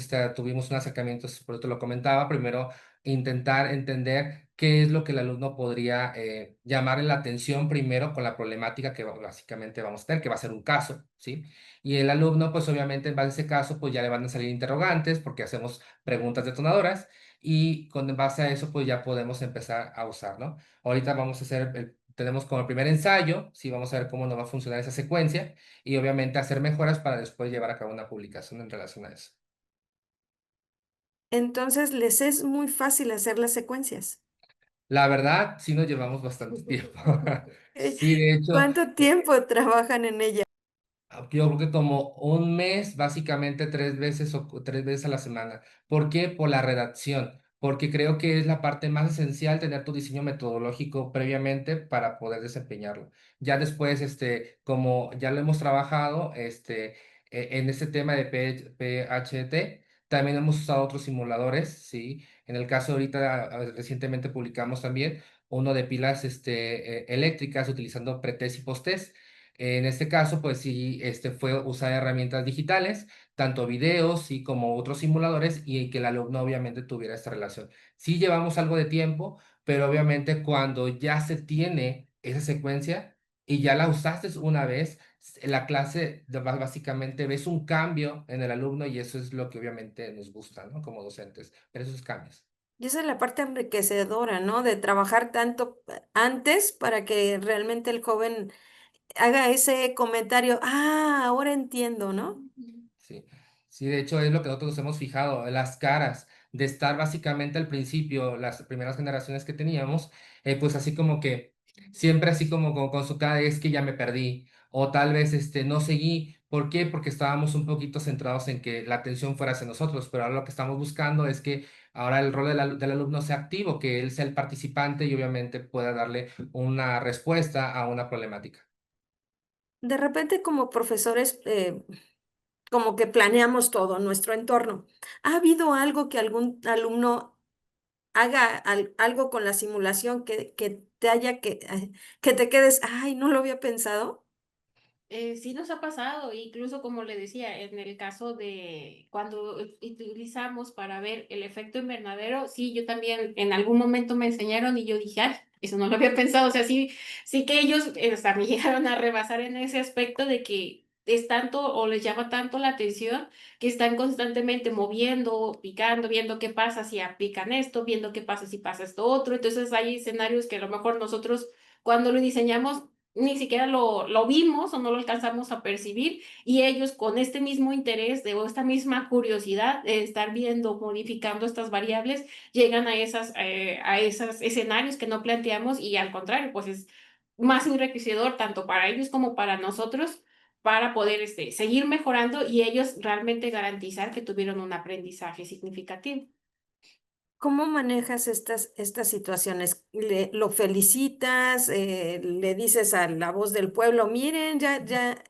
un acercamiento, por eso te lo comentaba. Primero, intentar entender qué es lo que el alumno podría llamarle la atención primero con la problemática que básicamente vamos a tener, que va a ser un caso, ¿sí? Y el alumno, pues obviamente en base a ese caso, pues ya le van a salir interrogantes porque hacemos preguntas detonadoras y con base a eso pues ya podemos empezar a usar, ¿no? Ahorita vamos a hacer, tenemos como el primer ensayo, sí, vamos a ver cómo nos va a funcionar esa secuencia y obviamente hacer mejoras para después llevar a cabo una publicación en relación a eso. Entonces, les es muy fácil hacer las secuencias. La verdad, sí nos llevamos bastante tiempo. Eh, Sí, de hecho, ¿Cuánto tiempo trabajan en ella? yo creo que tomo un mes, básicamente 3 veces o 3 veces a la semana. ¿Por qué? Por la redacción, porque creo que es la parte más esencial tener tu diseño metodológico previamente para poder desempeñarlo. Ya después, como ya lo hemos trabajado, en este tema de PHT, también hemos usado otros simuladores, ¿sí? En el caso ahorita, recientemente publicamos también uno de pilas, eléctricas utilizando pretest y posttest. En este caso, pues sí, fue usar herramientas digitales, tanto videos, sí, como otros simuladores, y que el alumno obviamente tuviera esta relación. Sí llevamos algo de tiempo, pero obviamente cuando ya se tiene esa secuencia y ya la usaste una vez, la clase básicamente ves un cambio en el alumno y eso es lo que obviamente nos gusta, ¿no? Como docentes, ver esos cambios. Y esa es la parte enriquecedora, ¿no? De trabajar tanto antes para que realmente el joven haga ese comentario, ah, ahora entiendo, ¿no? Sí, sí, de hecho es lo que nosotros nos hemos fijado, las caras de estar básicamente al principio, las primeras generaciones que teníamos, pues así como que siempre así como con su cara de, es que ya me perdí o tal vez no seguí. ¿Por qué? Porque estábamos un poquito centrados en que la atención fuera hacia nosotros, pero ahora lo que estamos buscando es que ahora el rol del alumno sea activo, que él sea el participante y obviamente pueda darle una respuesta a una problemática. De repente como profesores, como que planeamos todo, nuestro entorno. ¿Ha habido algo que algún alumno haga algo con la simulación que te haya que te quedes, ay, no lo había pensado? Sí nos ha pasado, incluso como le decía, en el caso de cuando utilizamos para ver el efecto invernadero, sí, yo también en algún momento me enseñaron y yo dije, ay, eso no lo había pensado, o sea, sí, sí que ellos hasta me llegaron a rebasar en ese aspecto de que es tanto o les llama tanto la atención que están constantemente moviendo, picando, viendo qué pasa si aplican esto, viendo qué pasa si pasa esto otro, entonces hay escenarios que a lo mejor nosotros cuando lo diseñamos ni siquiera lo vimos o no lo alcanzamos a percibir y ellos con este mismo interés o esta misma curiosidad de estar viendo, modificando estas variables, llegan a esos escenarios que no planteamos y al contrario, pues es más enriquecedor tanto para ellos como para nosotros para poder seguir mejorando y ellos realmente garantizar que tuvieron un aprendizaje significativo. ¿Cómo manejas estas situaciones? ¿Lo felicitas? ¿Le dices a la voz del pueblo, miren, ya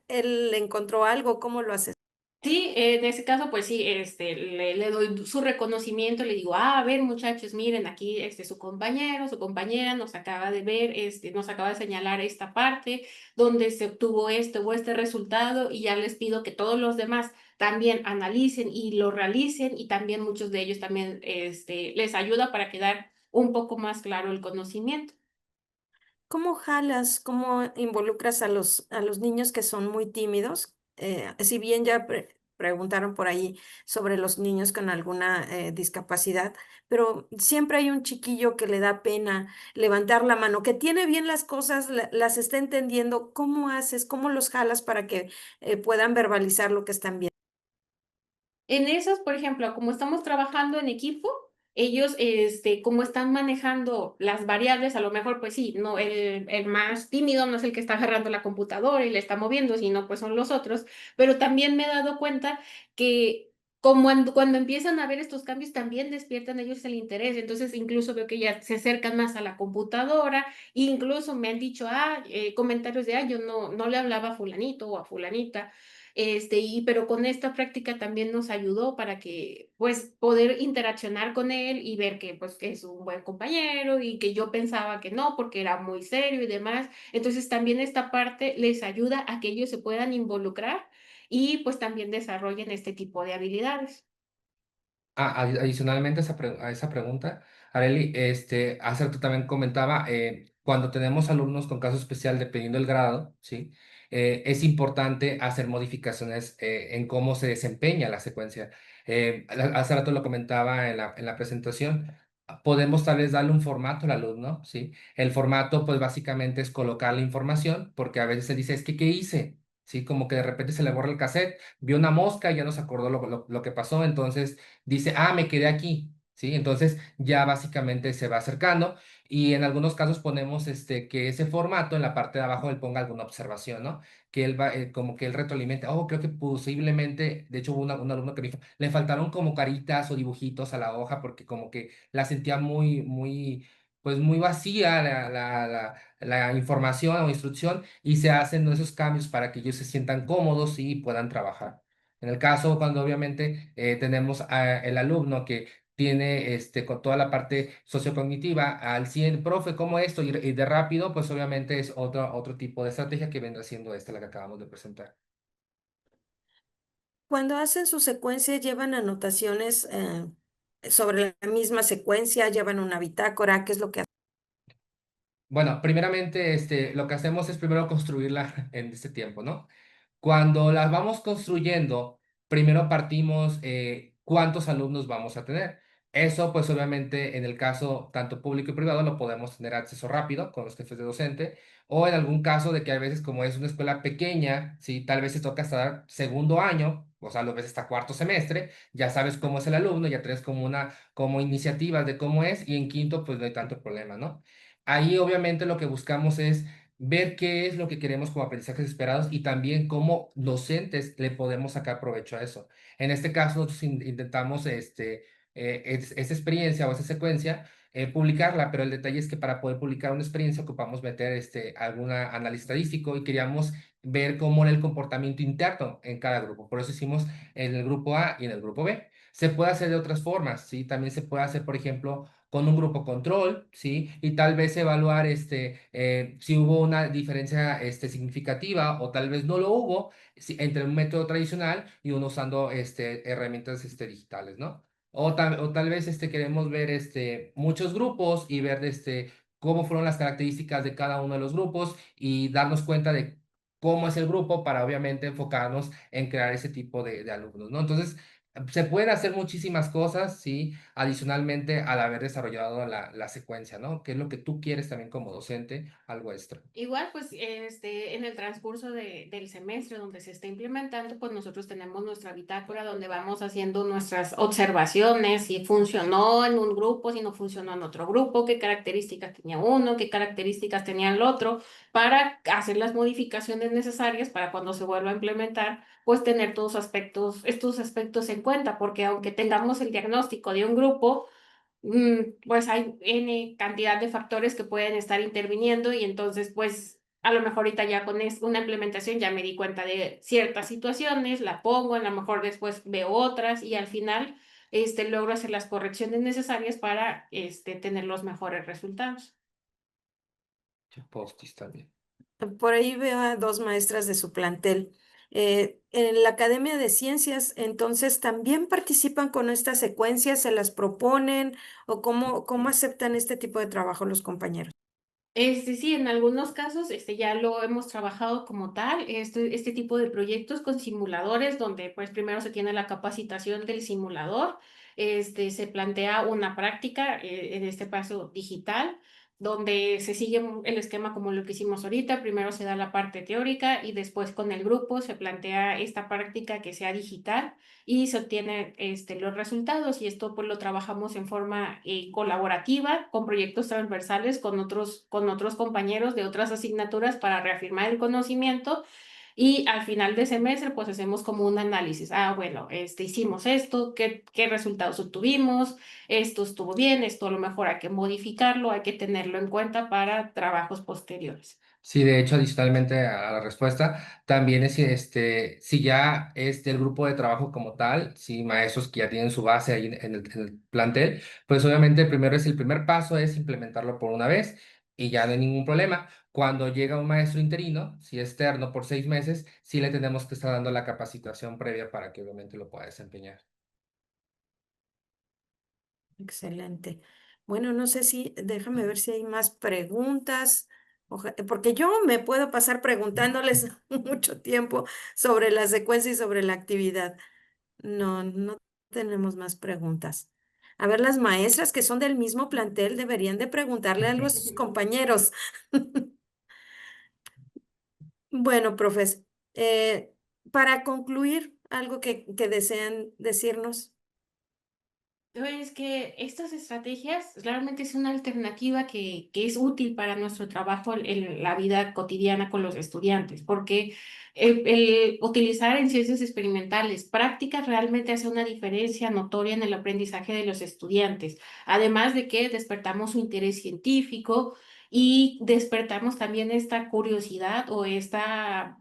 él encontró algo? ¿Cómo lo haces? Sí, en ese caso, pues sí, le doy su reconocimiento, le digo, a ver, muchachos, miren, aquí su compañero, su compañera nos acaba de ver, nos acaba de señalar esta parte donde se obtuvo este o este resultado y ya les pido que todos los demás también analicen y lo realicen y también muchos de ellos también les ayuda para quedar un poco más claro el conocimiento. ¿Cómo jalas, cómo involucras a los niños que son muy tímidos? Si bien ya preguntaron por ahí sobre los niños con alguna discapacidad, pero siempre hay un chiquillo que le da pena levantar la mano, que tiene bien las cosas, las está entendiendo. ¿Cómo haces? ¿Cómo los jalas para que puedan verbalizar lo que están viendo? En esas, por ejemplo, como estamos trabajando en equipo, ellos, como están manejando las variables, a lo mejor, pues sí, no, el más tímido no es el que está agarrando la computadora y le está moviendo, sino pues son los otros, pero también me he dado cuenta que cuando empiezan a ver estos cambios, también despiertan ellos el interés, entonces incluso veo que ya se acercan más a la computadora, incluso me han dicho, comentarios de, yo no le hablaba a fulanito o a fulanita, pero con esta práctica también nos ayudó para que, pues, poder interaccionar con él y ver que, pues, que es un buen compañero y que yo pensaba que no, porque era muy serio y demás. Entonces, también esta parte les ayuda a que ellos se puedan involucrar y, pues, también desarrollen este tipo de habilidades. Adicionalmente a esa pregunta, Areli, hace rato también comentaba, cuando tenemos alumnos con caso especial, dependiendo del grado, ¿sí? Es importante hacer modificaciones en cómo se desempeña la secuencia. Hace rato lo comentaba en la presentación, podemos tal vez darle un formato al alumno, ¿sí? El formato, pues básicamente es colocar la información, porque a veces se dice, es que, ¿qué hice? ¿Sí? Como que de repente se le borra el cassette, vio una mosca y ya no se acordó lo que pasó, entonces dice, me quedé aquí, ¿sí? Entonces ya básicamente se va acercando y en algunos casos ponemos que ese formato en la parte de abajo él ponga alguna observación, ¿no? Que él va, como que él retroalimenta, creo que posiblemente, de hecho hubo un alumno que me dijo, le faltaron como caritas o dibujitos a la hoja porque como que la sentía pues muy vacía la información o instrucción y se hacen esos cambios para que ellos se sientan cómodos y puedan trabajar. En el caso cuando obviamente tenemos el alumno que tiene con toda la parte sociocognitiva al 100 profe, ¿cómo esto? Y de rápido, pues obviamente es otro tipo de estrategia que vendrá siendo la que acabamos de presentar. Cuando hacen su secuencia, llevan anotaciones sobre la misma secuencia, llevan una bitácora, ¿qué es lo que hacen? Bueno, primeramente, lo que hacemos es primero construirla en este tiempo, ¿no? Cuando las vamos construyendo, primero partimos cuántos alumnos vamos a tener. Eso, pues obviamente, en el caso tanto público y privado, lo podemos tener acceso rápido con los jefes de docente, o en algún caso de que a veces, como es una escuela pequeña, sí, tal vez se toca hasta segundo año, o sea, a veces hasta cuarto semestre, ya sabes cómo es el alumno, ya tienes como iniciativas de cómo es, y en quinto, pues no hay tanto problema, ¿no? Ahí, obviamente, lo que buscamos es ver qué es lo que queremos como aprendizajes esperados y también cómo docentes le podemos sacar provecho a eso. En este caso, nosotros intentamos esa experiencia o esa secuencia, publicarla, pero el detalle es que para poder publicar una experiencia ocupamos meter algún análisis estadístico y queríamos ver cómo era el comportamiento interno en cada grupo. Por eso hicimos en el grupo A y en el grupo B. Se puede hacer de otras formas, ¿sí? También se puede hacer, por ejemplo, con un grupo control, ¿sí? Y tal vez evaluar si hubo una diferencia significativa o tal vez no lo hubo entre un método tradicional y uno usando herramientas digitales, ¿no? O tal vez queremos ver muchos grupos y ver cómo fueron las características de cada uno de los grupos y darnos cuenta de cómo es el grupo para obviamente enfocarnos en crear ese tipo de alumnos, ¿no? Entonces, se pueden hacer muchísimas cosas, sí, adicionalmente al haber desarrollado la secuencia, ¿no? ¿Qué es lo que tú quieres también como docente? Algo extra. Igual, pues, en el transcurso del semestre donde se está implementando, pues nosotros tenemos nuestra bitácora donde vamos haciendo nuestras observaciones, si funcionó en un grupo, si no funcionó en otro grupo, qué características tenía uno, qué características tenía el otro, para hacer las modificaciones necesarias para cuando se vuelva a implementar, pues tener todos estos aspectos en cuenta, porque aunque tengamos el diagnóstico de un grupo, pues hay N cantidad de factores que pueden estar interviniendo y entonces pues a lo mejor ahorita ya con una implementación ya me di cuenta de ciertas situaciones, la pongo, a lo mejor después veo otras y al final logro hacer las correcciones necesarias para tener los mejores resultados. Postis también. Por ahí veo a dos maestras de su plantel. En la Academia de Ciencias, entonces, ¿también participan con estas secuencias? ¿Se las proponen? ¿O cómo aceptan este tipo de trabajo los compañeros? Sí, en algunos casos ya lo hemos trabajado como tal, este tipo de proyectos con simuladores, donde pues primero se tiene la capacitación del simulador, se plantea una práctica, en este caso digital, donde se sigue el esquema como lo que hicimos ahorita, primero se da la parte teórica y después con el grupo se plantea esta práctica que sea digital y se obtienen los resultados y esto pues lo trabajamos en forma colaborativa con proyectos transversales con otros compañeros de otras asignaturas para reafirmar el conocimiento y al final de semestre pues hacemos como un análisis. Ah, bueno, hicimos esto, qué resultados obtuvimos, esto estuvo bien, esto a lo mejor hay que modificarlo, hay que tenerlo en cuenta para trabajos posteriores. Sí, de hecho, adicionalmente a la respuesta, también es si ya es del grupo de trabajo como tal, si maestros que ya tienen su base ahí en el plantel, pues obviamente primero es el primer paso es implementarlo por una vez y ya no hay ningún problema. Cuando llega un maestro interino, si es externo por 6 meses, sí le tenemos que estar dando la capacitación previa para que obviamente lo pueda desempeñar. Excelente. Bueno, no sé si, déjame ver si hay más preguntas, porque yo me puedo pasar preguntándoles mucho tiempo sobre la secuencia y sobre la actividad. No, no tenemos más preguntas. A ver, las maestras que son del mismo plantel deberían de preguntarle algo a sus compañeros. Bueno, profes, para concluir, algo que desean decirnos. Es que estas estrategias realmente es una alternativa que es útil para nuestro trabajo en la vida cotidiana con los estudiantes, porque el utilizar en ciencias experimentales prácticas realmente hace una diferencia notoria en el aprendizaje de los estudiantes, además de que despertamos su interés científico y despertamos también esta curiosidad o esta,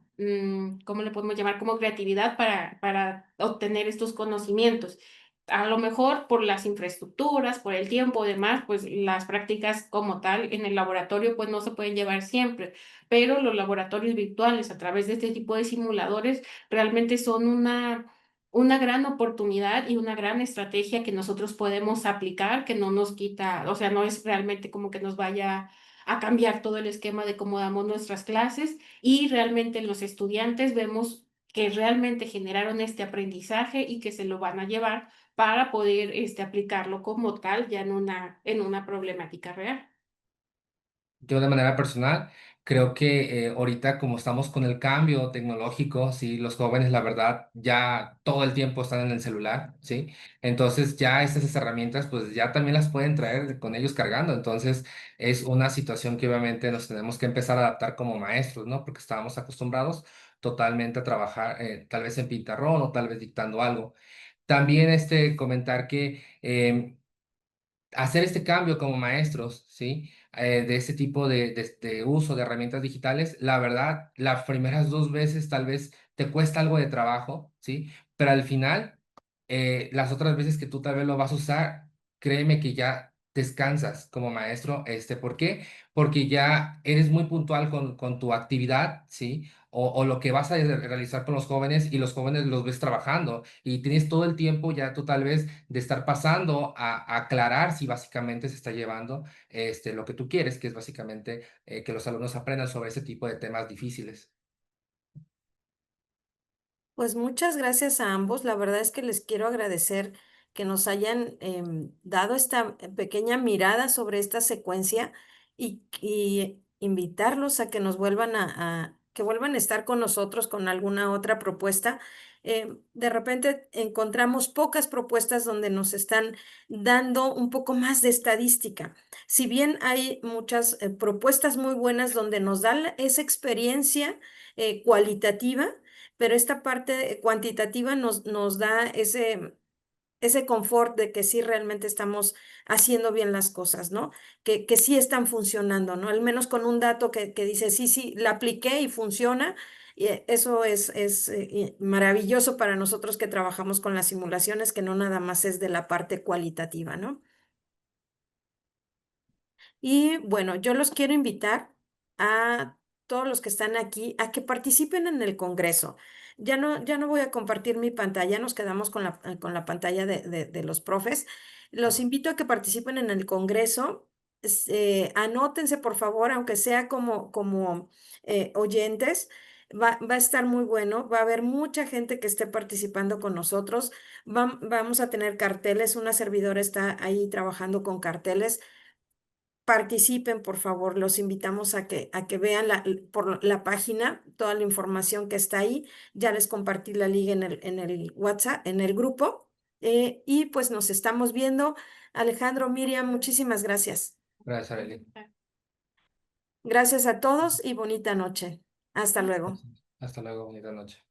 ¿cómo le podemos llamar? Como creatividad para obtener estos conocimientos. A lo mejor por las infraestructuras, por el tiempo, demás, pues las prácticas como tal en el laboratorio pues no se pueden llevar siempre, pero los laboratorios virtuales a través de este tipo de simuladores realmente son una gran oportunidad y una gran estrategia que nosotros podemos aplicar, que no nos quita, o sea, no es realmente como que nos vaya a cambiar todo el esquema de cómo damos nuestras clases y realmente los estudiantes vemos que realmente generaron este aprendizaje y que se lo van a llevar para poder aplicarlo como tal ya en una problemática real. Yo de manera personal creo que ahorita como estamos con el cambio tecnológico, sí, los jóvenes la verdad ya todo el tiempo están en el celular, sí, entonces ya estas herramientas pues ya también las pueden traer con ellos cargando, entonces es una situación que obviamente nos tenemos que empezar a adaptar como maestros, ¿no? Porque estábamos acostumbrados totalmente a trabajar tal vez en pizarrón o tal vez dictando algo. También comentar que hacer este cambio como maestros, ¿sí? De ese tipo de uso de herramientas digitales, la verdad, las primeras 2 veces tal vez te cuesta algo de trabajo, ¿sí? Pero al final, las otras veces que tú tal vez lo vas a usar, créeme que ya descansas como maestro, ¿por qué? Porque ya eres muy puntual con tu actividad, ¿sí? O lo que vas a realizar con los jóvenes y los jóvenes los ves trabajando y tienes todo el tiempo ya tú tal vez de estar pasando a aclarar si básicamente se está llevando lo que tú quieres, que es básicamente que los alumnos aprendan sobre ese tipo de temas difíciles. Pues muchas gracias a ambos. La verdad es que les quiero agradecer que nos hayan dado esta pequeña mirada sobre esta secuencia y invitarlos a que nos vuelvan que vuelvan a estar con nosotros con alguna otra propuesta. De repente encontramos pocas propuestas donde nos están dando un poco más de estadística. Si bien hay muchas propuestas muy buenas donde nos dan esa experiencia cualitativa, pero esta parte cuantitativa nos da ese confort de que sí realmente estamos haciendo bien las cosas, ¿no? Que sí están funcionando, ¿no? Al menos con un dato que dice, sí, sí, la apliqué y funciona. Y eso es maravilloso para nosotros que trabajamos con las simulaciones, que no nada más es de la parte cualitativa, ¿no? Y bueno, yo los quiero invitar a todos los que están aquí a que participen en el Congreso. Ya no voy a compartir mi pantalla, nos quedamos con la pantalla de los profes. Los invito a que participen en el Congreso. Anótense, por favor, aunque sea como oyentes. Va a estar muy bueno, va a haber mucha gente que esté participando con nosotros. Vamos a tener carteles, una servidora está ahí trabajando con carteles. Participen, por favor, los invitamos a que vean por la página toda la información que está ahí. Ya les compartí la liga en el WhatsApp, en el grupo. Y pues nos estamos viendo. Alejandro, Miriam, muchísimas gracias. Gracias, Arely. Gracias a todos y bonita noche. Hasta luego. Hasta luego, bonita noche.